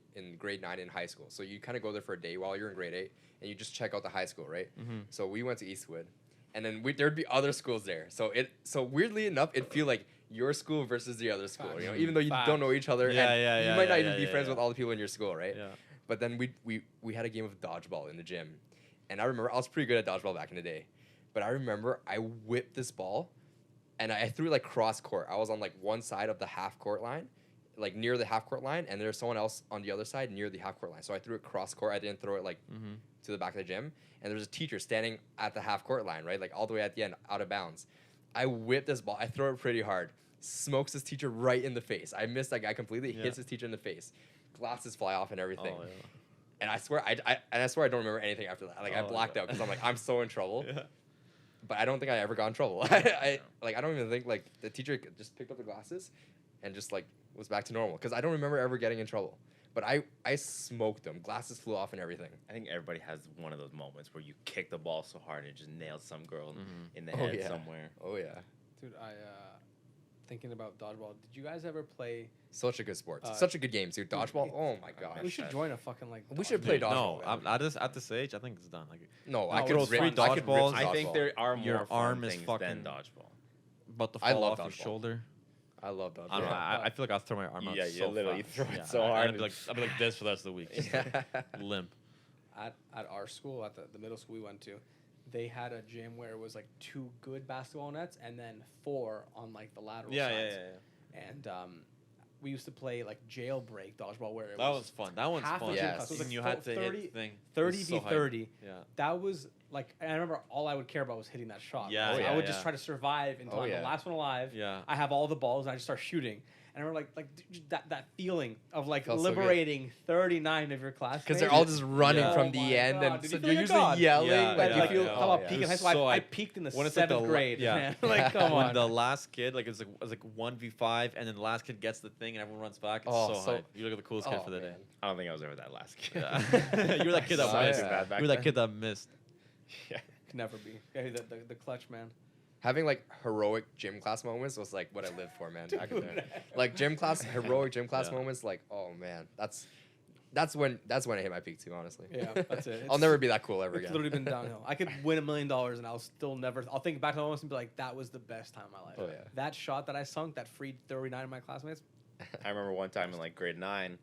9 in high school. So you kind of go there for a day while you're in grade 8, and you just check out the high school, right? Mm-hmm. So we went to Eastwood, and then there'd be other schools there. So weirdly enough, it feel like your school versus the other school. You know, even though you don't know each other, Yeah, and yeah, you yeah, might not yeah, even be yeah, friends yeah. with all the people in your school, right? Yeah. But then we had a game of dodgeball in the gym, and I remember I was pretty good at dodgeball back in the day, but I remember I whipped this ball, and I threw it like cross court. I was on like one side of the half court line, like near the half court line, and there's someone else on the other side near the half court line. So I threw it cross court. I didn't throw it like Mm-hmm. to the back of the gym, and there was a teacher standing at the half court line, right, like all the way at the end, out of bounds. I whipped this ball. I throw it pretty hard. Smokes this teacher right in the face. I missed that guy completely. Yeah. Hits his teacher in the face. Glasses fly off and everything. Oh, yeah. And I swear, I swear I don't remember anything after that. Like I Oh, blacked yeah. out because I'm like I'm so in trouble. Yeah. But I don't think I ever got in trouble. I don't even think like the teacher just picked up the glasses, and just like was back to normal because I don't remember ever getting in trouble. But I smoked them. Glasses flew off and everything. I think everybody has one of those moments where you kick the ball so hard and it just nailed some girl Mhm. in the Oh, head yeah. somewhere. Oh yeah, Dude, thinking about dodgeball. Did you guys ever play? such a good sport. Uh, Such a good game, dude. Dodgeball. Oh my gosh. We should join a fucking like. We should dodgeball. play Dude, dodgeball, no, man. at this age, I think it's done. Like, No, No, I could it's rip. free I could rip dodgeballs. I think dodgeball. there are Your more fun arm is things fucking- than dodgeball. about to I fall love off your dodgeball. shoulder. I love dodgeball. I don't know. Yeah. I feel like I'll throw my arm out Yeah, so you literally fast. throw it Yeah, so and hard. I'd be like this for the rest of the week. Just like limp. At our school, at the middle school we went to, they had a gym where it was like 2 good basketball nets and then 4 on like the lateral sides. And we used to play like jailbreak dodgeball where it That was was fun. That one's half a fun. gym class. It was And like you had to 30 hit thing. 30 It was v so hype. 30. Yeah. That was like, and I remember all I would care about was hitting that shot. Yeah, right? So yeah, I would yeah. just try to survive until Oh, I'm yeah. the last one alive. Yeah. I have all the balls and I just start shooting. And I remember that feeling of like Felt so good. liberating 39 of your classmates. Because they're all just running Yeah. from Oh the my end, God, and dude, so you feel you're like a usually god. yelling. Yeah, like yeah, you feel. yeah. Talk about yeah. peaking It in high was school. so I hype. peaked in the When it's like 7th grade. yeah. Man. Like, come when on. the last kid, like it was like 1v5, and then the last kid gets the thing, and everyone runs back. It's Oh, so so- hype. You look at the coolest kid Oh, for the day. man. I don't think I was ever that last kid. Yeah. You were that kid that So missed. too bad back You were that then. kid that missed. Yeah. Could never be. Yeah, the clutch, man. Having like heroic gym class moments was like what I lived for, man. Back in there. Like heroic gym class Yeah. moments. Like, oh man, that's when I hit my peak too. Honestly. Yeah, that's it. I'll never be that cool ever It's again. literally been downhill. I could win $1 million and I'll still never. I'll think back to moments and be like, that was the best time of my life. Oh, yeah. That shot that I sunk, that freed 39 of my classmates. I remember one time in like grade 9,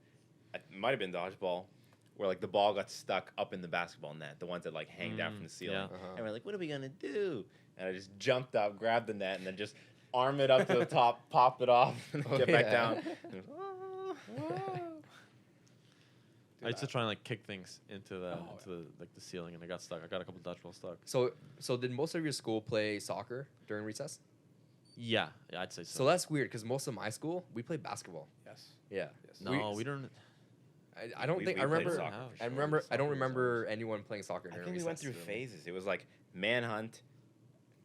it might have been dodgeball, where like the ball got stuck up in the basketball net, the ones that like hang down from the ceiling. yeah. Uh-huh. And we're like, what are we gonna do? And I just jumped up, grabbed the net, and then just arm it up to the top, pop it off, and Oh, get back yeah. down. I used to try and like kick things into the Oh, like the ceiling, and I got stuck. I got a couple dodgeball stuck. So did most of your school play soccer during recess? Yeah, I'd say so. So that's weird because most of my school we played basketball. Yes. Yeah. Yes. no, we don't. I don't We- think we I played remember. soccer for I sure. remember. I Soccer don't was remember anyone playing soccer I during think we recess. went through really. phases. It was like manhunt,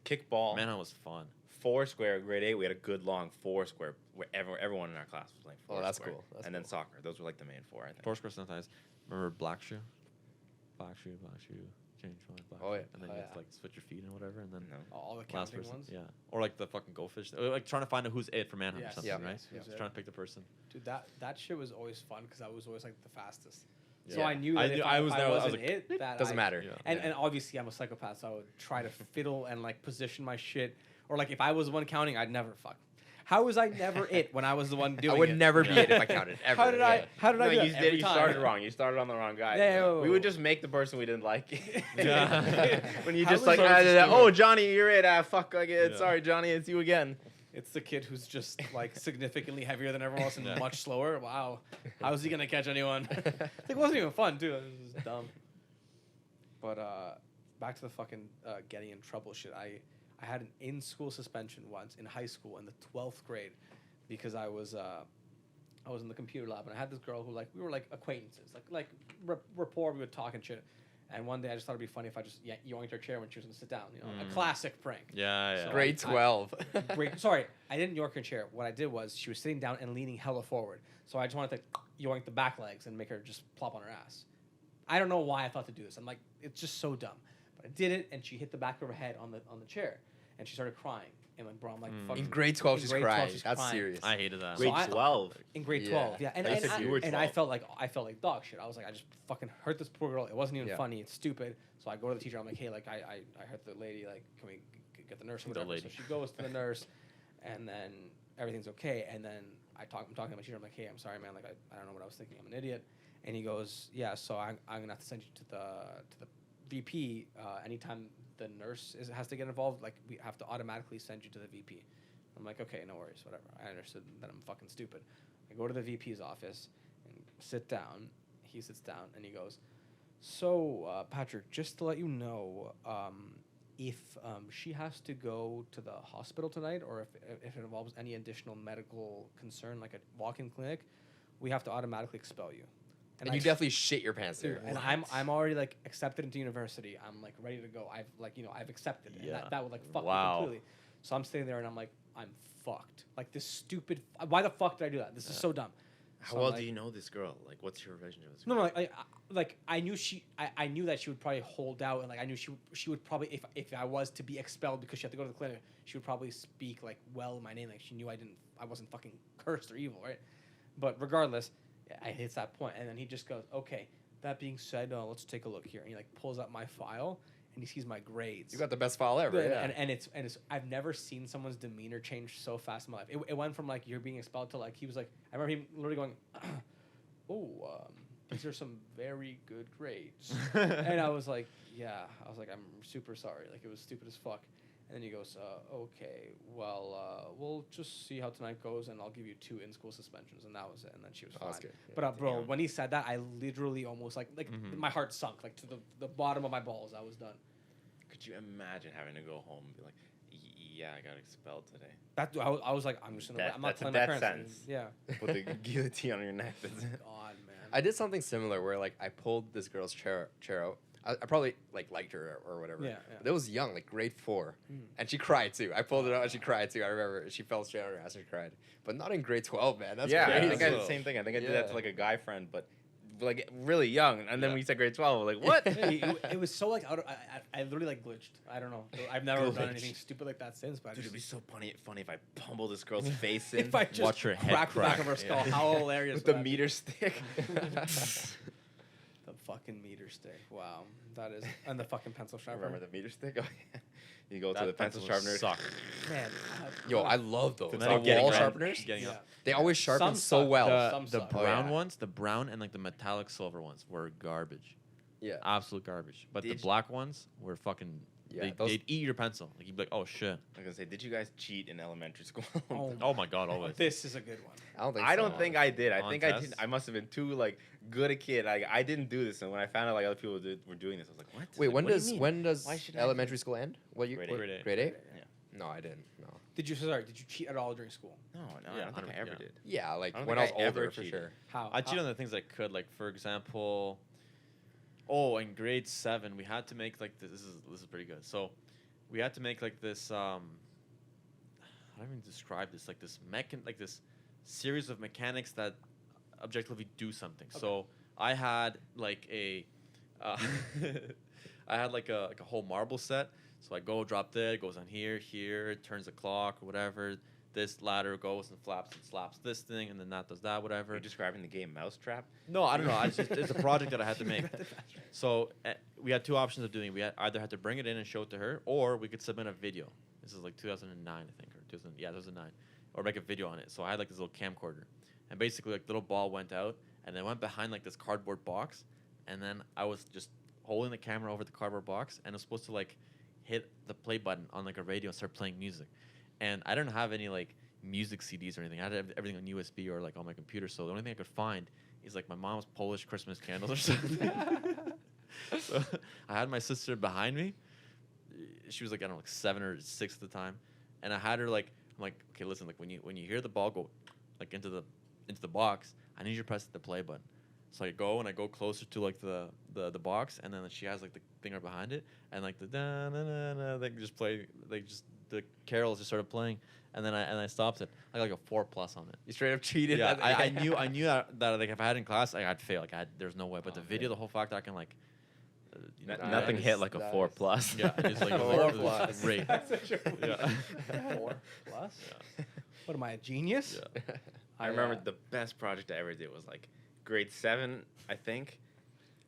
kickball, Manhunt was fun. Foursquare. Grade 8, we had a good long Foursquare where everyone in our class was playing Oh, Foursquare. that's cool. That's and then cool. soccer. Those were like the main 4, I think. Foursquare sometimes. Remember black shoe, change one black Oh, shoe, yeah. and then Oh, you yeah. have to like switch your feet and whatever, and then No. All the last counting person. ones. Yeah, or like the fucking goldfish. Like trying to find out who's it for manhunt Yes, or something, yeah. right? yes, who's Just it. trying to pick the person. Dude, that shit was always fun because I was always like the fastest. So Yeah. I knew I that knew- if I I, was if there, I I was wasn't like- it, that Doesn't matter. Yeah. And obviously I'm a psychopath, so I would try to fiddle and like position my shit. Or like if I was the one counting, I'd never fuck. How was I never it when I was the one doing I would it? never be Yeah. it if I counted ever. How did I? yeah. How did No, I do you that did. every You time? started wrong. You started on the wrong guy. Yeah, We would just make the person we didn't like. Yeah. When you How just was like, ours just doing oh it? Johnny, you're it. Fuck, like it. Yeah. Sorry, Johnny, it's you again. It's the kid who's just like significantly heavier than everyone else and Yeah. much slower. Wow, how is he gonna catch anyone? It wasn't even fun too. It was just dumb. But back to the fucking getting in trouble shit. I had an in-school suspension once in high school in the 12th grade because I was in the computer lab and I had this girl who like we were like acquaintances, like rapport. We would talk and shit. And one day I just thought it'd be funny if I just yoinked her chair when she was gonna sit down. You know, a classic prank. Yeah, yeah. So- Grade I- 12. Great. Sorry, I didn't yoink her chair. What I did was she was sitting down and leaning hella forward. So I just wanted to yoink the back legs and make her just plop on her ass. I don't know why I thought to do this. I'm like, it's just so dumb. But I did it, and she hit the back of her head on the chair, and she started crying. And like, bro, I'm like, Mm. fucking. In grade 12, In she's grade 12, crying. she's That's crying. serious. I hated that. Grade I- 12. In grade Yeah. 12, yeah, and I said you were I 12. felt like dog shit. I was like, I just fucking hurt this poor girl. It wasn't even Yeah. funny. It's stupid. So I go to the teacher. I'm like, hey, like I hurt the lady. Like, can we get the nurse or The whatever? So lady. she goes to the nurse, and then everything's okay. And then I'm talking to my teacher. I'm like, hey, I'm sorry, man. Like I don't know what I was thinking. I'm an idiot. And he goes, yeah. So I'm gonna have to send you to the VP. Anytime the nurse has to get involved, like we have to automatically send you to the VP. I'm like, okay, no worries, whatever. I understood that I'm fucking stupid. I go to the VP's office and sit down. He sits down and he goes, so, Patrick, just to let you know, if she has to go to the hospital tonight or if it involves any additional medical concern, like a walk-in clinic, we have to automatically expel you. And you definitely shit your pants Dude, there. and I'm already like accepted into university. I'm like ready to go. I've accepted, and Yeah. that would like fuck Wow. me completely. So I'm sitting there and I'm like, I'm fucked. Like this stupid. Why the fuck did I do that? This is so dumb. How So, well like- do you know this girl? Like, what's your relationship with this No, girl? no, like I knew I knew that she would probably hold out, and like I knew she would probably if I was to be expelled because she had to go to the clinic, she would probably speak like well my name, like she knew I wasn't fucking cursed or evil, right? But regardless, I hits that point, and then he just goes, okay. That being said, let's take a look here, and he like pulls up my file, and he sees my grades. You got the best file ever. And, Yeah. and it's I've never seen someone's demeanor change so fast in my life. It went from like you're being expelled to like he was like I remember him literally going, oh, these are some very good grades, and I was like, yeah, I was like I'm super sorry, like it was stupid as fuck. And then he goes, okay, well, we'll just see how tonight goes, and I'll give you 2 in-school suspensions, and that was it. And then she was Oh, fine. that's good. Yeah. But bro, Damn. when he said that, I literally almost like Mhm. my heart sunk like to the bottom of my balls. I was done. Could you imagine having to go home and be like, yeah, I got expelled today. That I was like, I'm just gonna. I'm not That's a telling my death parents. sentence. Yeah. Put the guillotine on your neck. That's it. God, man. I did something similar where like I pulled this girl's chair out. I probably like liked her or whatever. Yeah, yeah. But it was young, like grade 4, Mm. and she cried too. I pulled it out and she cried too. I remember she fell straight on her ass and she cried. But not in grade 12, man. That's yeah, crazy. I think I did Cool. the same thing. I think I did that Yeah. to like a guy friend, but like really young. And then Yeah. when you said grade 12, I was like, what? It was so like out of, I literally like glitched. I don't know. I've never done Glitched. anything stupid like that since. But I Dude, just, it'd be so funny if I pummel this girl's face in if I just Watch her head crack the back of her crack. skull, Yeah. how hilarious! with would the that be? meter stick. The fucking meter stick. Wow, that is, and the fucking pencil I sharpener. remember the meter stick? Oh, yeah. You go to That the pencil pencil sharpener. suck. Man, Yo, I love those. The The metal wall getting sharpeners. Getting yeah. up. They always sharpen Some so suck. well. Some The suck. Oh, brown yeah. ones, the brown and like the metallic silver ones were garbage. Yeah. Absolute garbage. But Did the you- black ones were fucking. Yeah, those- They'd eat your pencil. Like you'd be like, oh shit. I was gonna say, did you guys cheat in elementary school? Oh my god, always. This is a good one. I don't think. I so. don't think I did. I On think I did. tests? I must have been too like good a kid. I didn't do this, and when I found out like other people were doing this, I was like, what? Wait, Like, when what do you does mean? when does Why should I do elementary school end? What you Grade what- eight. Grade eight. Grade 8? Yeah. No, I didn't. No. Did you cheat at all during school? No, Yeah, I don't think I ever 100%, did. Yeah, like I don't when I think was I older ever for cheated. sure. How? I cheated on the things I could, like for example, in grade 7 we had to make like this is pretty good. So we had to make like this how do I even describe this? Like this this series of mechanics that objectively do something. Okay. So I had like a I had like a whole marble set. So I go drop there, it goes on here, it turns the clock or whatever. This ladder goes and flaps and slaps this thing, and then that does that, Are whatever. you describing the game Mousetrap? No, I don't know. It's a project that I had to make. So we had 2 options of doing it. We either had to bring it in and show it to her, or we could submit a video. This is like 2009, I think, or 2009, or make a video on it. So I had like this little camcorder, and basically like little ball went out, and then went behind like this cardboard box, and then I was just holding the camera over the cardboard box, and it was supposed to like hit the play button on like a radio and start playing music. And I didn't have any like music CDs or anything. I had everything on USB or like on my computer. So the only thing I could find is like my mom's Polish Christmas candles or something. So I had my sister behind me. She was like, I don't know, like 7 or 6 at the time. And I had her like, I'm like, okay, listen, like when you hear the ball go like into the box, I need you to press the play button. So I go closer to like the box, and then she has like the thing behind it, and like the da na na na, they just play, like just the carols just started playing, and then I stopped it. I got like a 4+ on it. You straight up cheated. Yeah, at the- I knew that like if I had in class, I'd fail. Like there's no way. But the video, the whole fact that I can like Nothing Nice, hit like a 4 nice. plus. Yeah, it's like 4 plus. Great. That's such a Yeah. 4 plus. What am I, a genius? Yeah. I remember the best project I ever did was like grade 7, I think.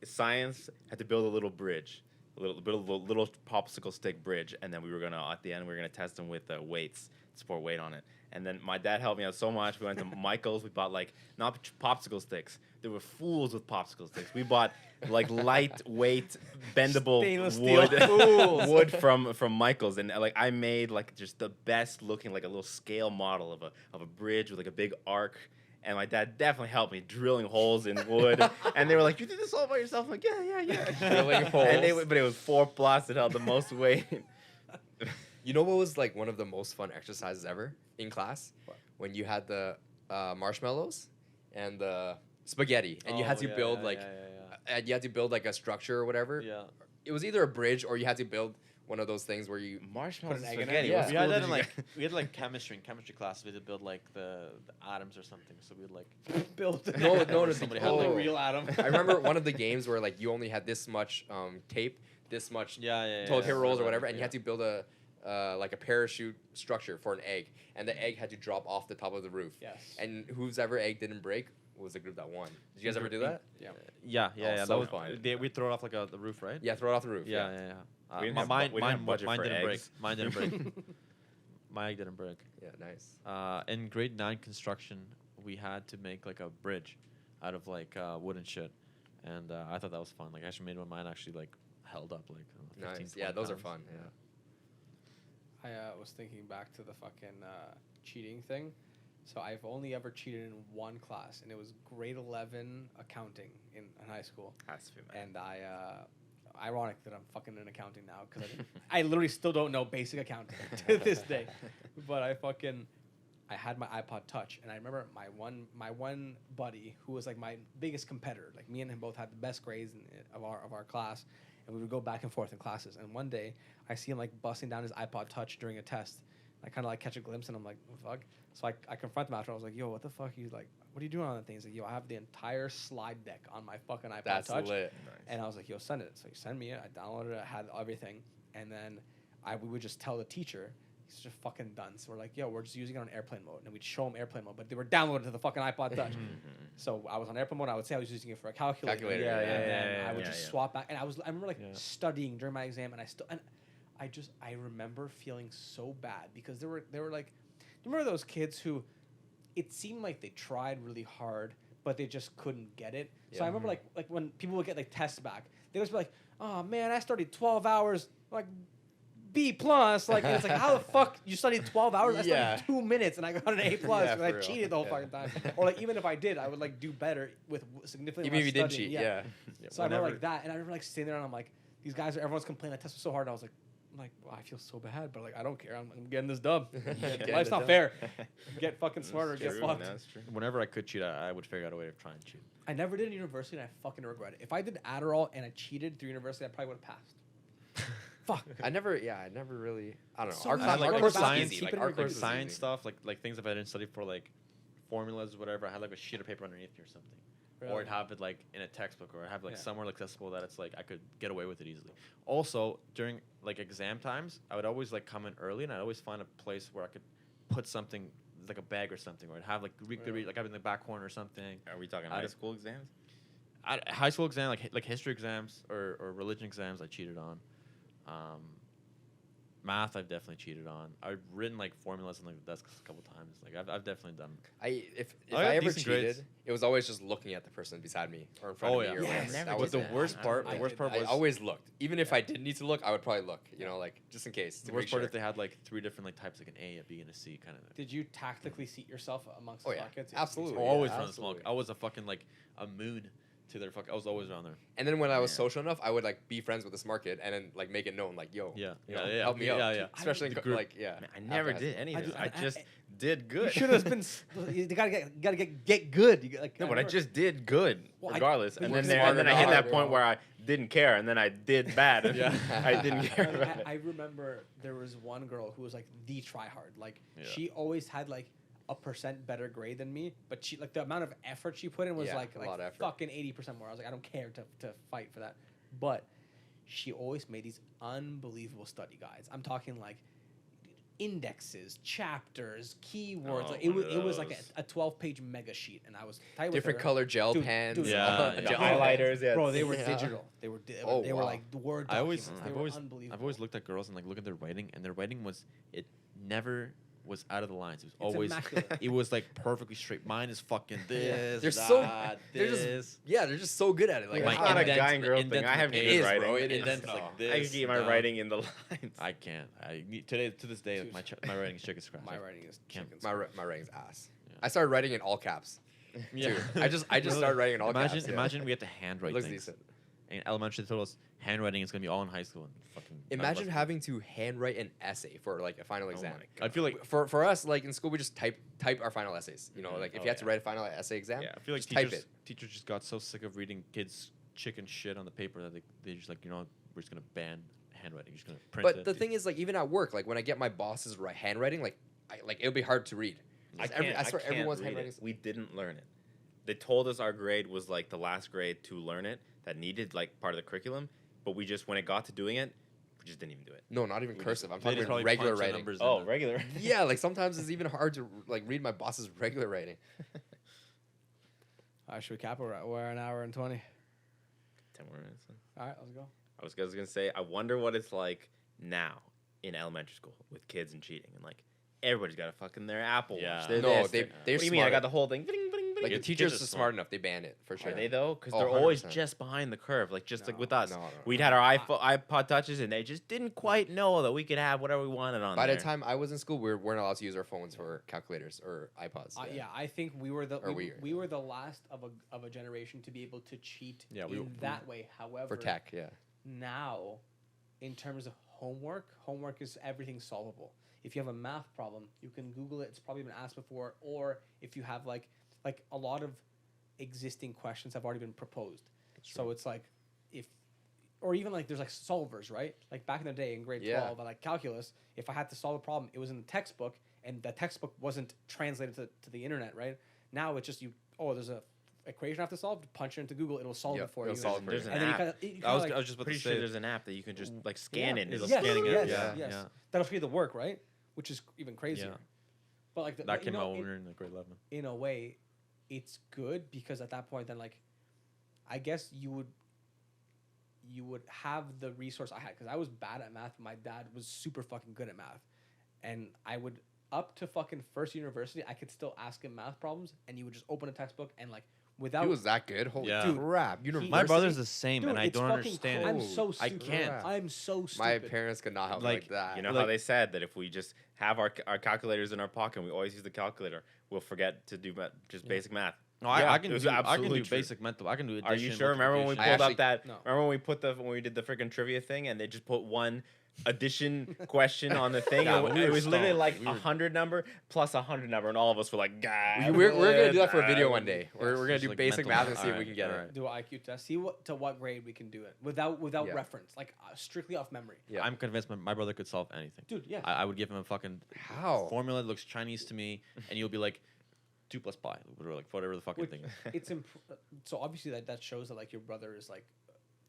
Science had to build a little bridge, a little popsicle stick bridge, and then we were gonna at the end we were gonna test them with weights, support weight on it. And then my dad helped me out so much. We went to Michael's. We bought like not popsicle sticks. There were fools with popsicle sticks. We bought like lightweight, bendable Stainless steel wood, wood from Michael's, and like I made like just the best looking like a little scale model of a bridge with like a big arc. And my dad definitely helped me drilling holes in wood. And they were like, "You did this all by yourself?" I'm like, yeah. Drilling holes. But it was 4 plus. It held the most weight. You know what was like one of the most fun exercises ever in class? What? When you had the marshmallows and the spaghetti, and you had to build like and you had to build like a structure or whatever. Yeah. It was either a bridge or you had to build one of those things where you Marshmallows Put and an egg in it? spaghetti. Yeah. What We school had that did in you like go- we had like chemistry class. We had to build like the atoms or something. So we would like built. no, Somebody Only had, oh. real Adam. I remember one of the games where like you only had this much tape, this much toilet paper rolls or whatever, and you had to build a like a parachute structure for an egg, and the egg had to drop off the top of the roof. Yes. And whose ever egg didn't break was the group that won. Did you guys ever do that? Yeah. so That was fun. we throw it off like the roof, right? Yeah, throw it off the roof. Yeah. We didn't have Mine we didn't have budget for didn't break. eggs. Mine didn't break. My egg didn't break. Yeah, nice. In grade 9 construction, we had to make like a bridge out of like wood and shit, and I thought that was fun. Like I actually made one. Mine actually like held up like 15, Nice. Yeah, 20 those are pounds. fun. Yeah. I was thinking back to the fucking cheating thing. So I've only ever cheated in one class, and it was grade 11 accounting in high school. Has to be, man. And I, ironic that I'm fucking in accounting now, because I literally still don't know basic accounting to this day. But I had my iPod Touch, and I remember my one buddy who was like my biggest competitor. Like me and him both had the best grades of our class, and we would go back and forth in classes. And one day I see him like busting down his iPod Touch during a test. I kind of like catch a glimpse, and I'm like, what the fuck? So I confront him after. I was like, yo, what the fuck? He's like, what are you doing on that thing? He's like, yo, I have the entire slide deck on my fucking iPod That's Touch. lit. And I was like, yo, send it. So he sent me it. I downloaded it. I had everything. And then we would just tell the teacher, he's just fucking done. So we're like, yo, we're just using it on airplane mode. And we'd show him airplane mode, but they were downloaded to the fucking iPod Touch. So I was on airplane mode. I would say I was using it for a calculator. Calculator, Yeah, And then yeah, I would yeah, just yeah. swap back. And I remember like Yeah. studying during my exam, and I remember feeling so bad because they were like, you remember those kids who it seemed like they tried really hard, but they just couldn't get it. So Yeah. I remember like when people would get like tests back, they would be like, "Oh man, I studied 12 hours, like B plus." Like and it's like, how the fuck you studied 12 hours? I Yeah. studied 2 minutes and I got an A plus Yeah, and I for real. cheated the whole Yeah. fucking time. Or like even if I did, I would like do better with significantly Even if less you didn't studying. cheat, yeah. So I remember like that, and I remember like sitting there and I'm like, these guys everyone's complaining that test was so hard. And I was like, well, I feel so bad, but like I don't care. I'm getting this dub. Getting Life's it not done. fair. Get fucking smarter, That's get true, fucked. That's true. Whenever I could cheat, I would figure out a way to try and cheat. I never did in university, and I fucking regret it. If I did Adderall and I cheated through university, I probably would have passed. Fuck. I never really. I don't know. So Our easy. class, Like, our like course was science, easy. keep Like it our in course your was Science easy. stuff, like things if I didn't study for like formulas or whatever, I had like a sheet of paper underneath me or something. Or Really? I'd have it like in a textbook, or I'd have like Yeah. somewhere accessible that it's like I could get away with it easily. Also, during like exam times, I would always like come in early, and I'd always find a place where I could put something like a bag or something, or I'd have like Really? like in the back corner or something. Are we talking I- high school exams? High school exam, like history exams or religion exams, I cheated on. Math, I've definitely cheated on. I've written like formulas on like the desk a couple times. Like I've definitely done. If I I got ever decent cheated, grades. it was always just looking at the person beside me or in front Oh, of yeah. me. Or Yeah, whatever. never That did was But the that. worst I part, don't- the worst part I was always looked. Even if I didn't need to look, I would probably look. You know, like just in case. the to worst make part sure. if they had like 3 different like types, like an A, a B, and a C kind of. Did you tactically seat yourself amongst Oh, the yeah. smart kids? Absolutely. Oh, Yeah, always trying to smoke. absolutely. I was a fucking like a moon to their fuck. I was always around there. And then when I was Yeah. social enough, I would like be friends with the smart kid and then like make it known, like, yo, Yeah, you know, yeah, help me yeah, out. yeah. Especially in The co- group. like, yeah. Man, I never after did high any I of do- this. I- I just I- did good. You should have been. You gotta get good. You, like, No, but I remember- just did good Well, regardless. but And you then, worked and then I smarter hit than that point bro. where I didn't care, and then I did bad. Yeah. I didn't care. I remember there was one girl who was like the tryhard. Like Yeah. she always had like a % better grade than me, but she like the amount of effort she put in was Yeah, like a lot of effort. fucking 80% more. I was like, I don't care to fight for that. But she always made these unbelievable study guides. I'm talking like indexes, chapters, keywords. Oh, Like one of it was like those. a 12-page mega sheet, and I was tight with Different her. color gel Dude, pens. dude, Yeah, The yeah. highlighters, yeah. Bro, they were Yeah. digital. They were Oh, they were wow. like Word I always, documents. They I've were always, unbelievable. I've always looked at girls and like look at their writing, and their writing was it never was out of the lines. It was It's always immaculate. it was like perfectly straight. Mine is fucking this. They're so- that, they're this. just yeah, they're just so good at it. Like It's My not a indents- guy and the girl thing. indents I on have the good page, writing. bro. It The is. indents No. like I this. can keep my down. writing in the lines. I can't. Today to this day, like my writing is chicken scratch. My I writing is can't- chicken. my writing's ass. Yeah. I started writing in all caps. Yeah. Dude, I just started writing in all imagine, caps. yeah. Imagine we had to handwrite Looks things. decent. In elementary, they told us handwriting is gonna be all in high school. And fucking none of Imagine us- having to handwrite an essay for like a final Oh exam. my God. I feel like For us, like in school, we just type our final essays. You know, Mhm. like if Oh, you had to yeah. write a final essay exam, Yeah. I feel like just type teachers, it. teachers just got so sick of reading kids chicken shit on the paper that they just like, you know, we're just gonna ban handwriting. We're just gonna print it. But the thing is, like even at work, like when I get my boss's handwriting, like it would be hard to read. I Just can't. I swear, can't everyone's read handwriting. it. We didn't learn it. They told us our grade was like the last grade to learn it that needed like part of the curriculum, but we just when it got to doing it, we just didn't even do it. No, not even We cursive. I'm They talking just probably regular punch the writing. numbers in Oh, the- regular. Yeah, like sometimes it's even hard to like read my boss's regular writing. Should we cap it? We're an hour and 20. 10 more minutes. All right, let's go. I was gonna say, I wonder what it's like now in elementary school with kids and cheating and like everybody's got a fucking their Apple Yeah. Watch. They're No, this, they're what do you mean? I smart. got the whole thing. Bling, bling, bling. Like the Kids teachers are are smart. smart enough, they ban it for sure. Are they though? Because Oh, they're always 100%. just behind the curve, like just like No. with us. No. We'd had our iPod touches and they just didn't quite know that we could have whatever we wanted on By there. the time I was in school, we weren't allowed to use our phones for calculators or iPods. Yeah, I think we were the Or we were the last of a generation to be able to cheat Yeah, in that way. However, For tech, yeah. now, in terms of homework is everything solvable. If you have a math problem, you can Google it. It's probably been asked before. Or if you have like a lot of existing questions have already been proposed. So it's like or even like there's like solvers, right? Like back in the day in grade Yeah. 12, like calculus, if I had to solve a problem, it was in the textbook, and the textbook wasn't translated to the internet, right? Now it's just there's a equation I have to solve, punch it into Google, it'll solve Yep, it for it'll you. solve it for There's you. an And then app. you I was like, just about Pretty to sure say. there's an app that you can just like scan it. And it'll yes, scanning it, yes, yeah, yes. yeah. That'll show you the work, right? Which is even crazier. Yeah. But like That but, came out when we were in like grade 11. in a way, it's good because at that point, then like, I guess you would have the resource I had because I was bad at math. But my dad was super fucking good at math, and I would up to fucking first university, I could still ask him math problems, and he would just open a textbook and like without. He was that good? Holy Yeah. Dude, crap. University? My brother's the same, Dude, and I it's don't fucking understand. cool. I'm it. so I stupid. can't. I'm so stupid. My parents could not help me like Like, that. You know Like- how they said that if we just have our calculators in our pocket and we always use the calculator, we'll forget to do just basic math. No, Yeah, I can it was do absolutely true. basic mental. I can do addition. Are you sure? Remember when we multiplication. pulled I up that? No. Remember when we did the freaking trivia thing and they just put one addition question on the thing? Yeah, and but we it were was literally stoned. like We were- 100 number plus 100 number, and all of us were like, God. We're gonna do that for a video one day. We're gonna Just do like basic mental math and math. see if we Alright, can get it. alright. do an IQ test. See to what grade we can do it without Yeah. reference, like strictly off memory. Yeah. I'm convinced my brother could solve anything. Dude, yeah. I would give him a fucking How? formula that looks Chinese to me, and you'll be like, 2 plus pi, or like whatever the fucking Which- thing is. It's so obviously that shows that like your brother is like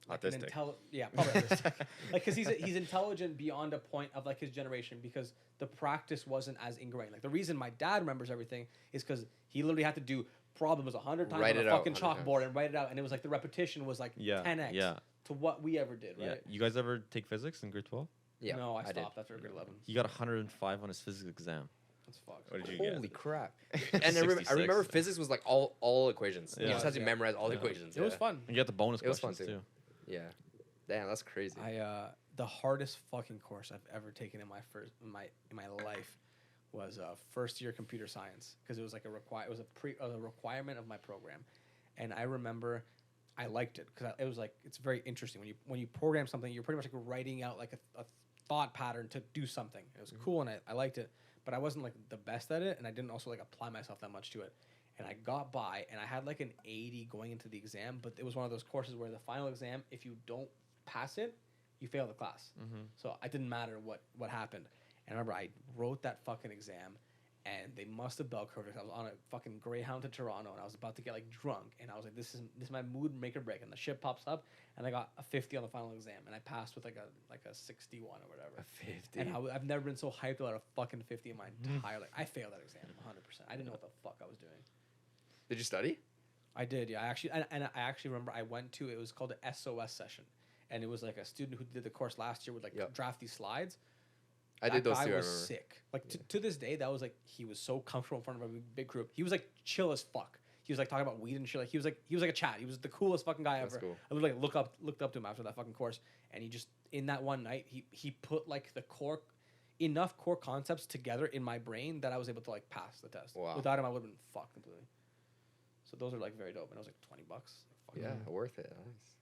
an Autistic. yeah, probably autistic. Like because he's intelligent beyond a point of like his generation because the practice wasn't as ingrained. Like the reason my dad remembers everything is because he literally had to do problems 100 times Write on it a out fucking 100 chalkboard and write it out, and it was like the repetition was like Yeah, 10x yeah. to what we ever did, Yeah. right? You guys ever take physics in grade 12? Yeah. No, I did. stopped after grade 11. He got 105 on his physics exam. That's fucked. What did you Holy get? crap! And I remember 66. physics was like all equations. You Yeah. just had to Yeah. memorize all the Yeah. equations. It was yeah. fun. And you got the bonus It was fun questions too. Yeah. Damn, that's crazy. The hardest fucking course I've ever taken in my life was first year computer science because it was like a requirement of my program, and I remember I liked it because it was like it's very interesting when you program something you're pretty much like writing out like a thought pattern to do something. It was cool and I liked it, but I wasn't like the best at it, and I didn't also like apply myself that much to it. And I got by, and I had like an 80 going into the exam, but it was one of those courses where the final exam, if you don't pass it, you fail the class. Mm-hmm. So it didn't matter what happened. And I remember I wrote that fucking exam, and they must have bell curved it. I was on a fucking Greyhound to Toronto, and I was about to get like drunk, and I was like, "This is my mood make or break." And the shit pops up, and I got a 50 on the final exam, and I passed with like a 61 or whatever. A 50. And I've never been so hyped about a fucking 50 in my entire life. I failed that exam 100%. I didn't know what the fuck I was doing. Did you study? I did, yeah. I actually remember I went to, it was called an SOS session, and it was like a student who did the course last year would like Yep. draft these slides. I did those guy too. I was remember. sick. Like to this day, that was like he was so comfortable in front of a big group. He was like chill as fuck. He was like talking about weed and shit. Like he was like a chat. He was the coolest fucking guy That's ever. cool. I literally like looked up to him after that fucking course, and he just in that one night he put like enough core concepts together in my brain that I was able to like pass the test. Wow. Without him, I would have been fucked completely. So those are like very dope, and it was like $20. Like, fuck Yeah, worth it. Nice.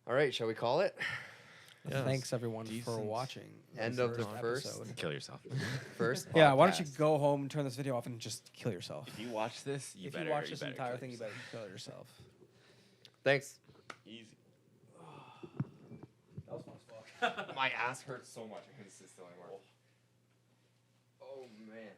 All right, shall we call it? Yes. Thanks everyone for Decent. watching. End this of the first- episode. Kill yourself. First. Yeah, why don't you podcast. go home and turn this video off and just kill yourself? If you watch this, If you watch this entire thing, you better kill yourself. Thanks. Easy. That was fun as fuck. My ass hurts so much. I couldn't sit still anymore. Oh man.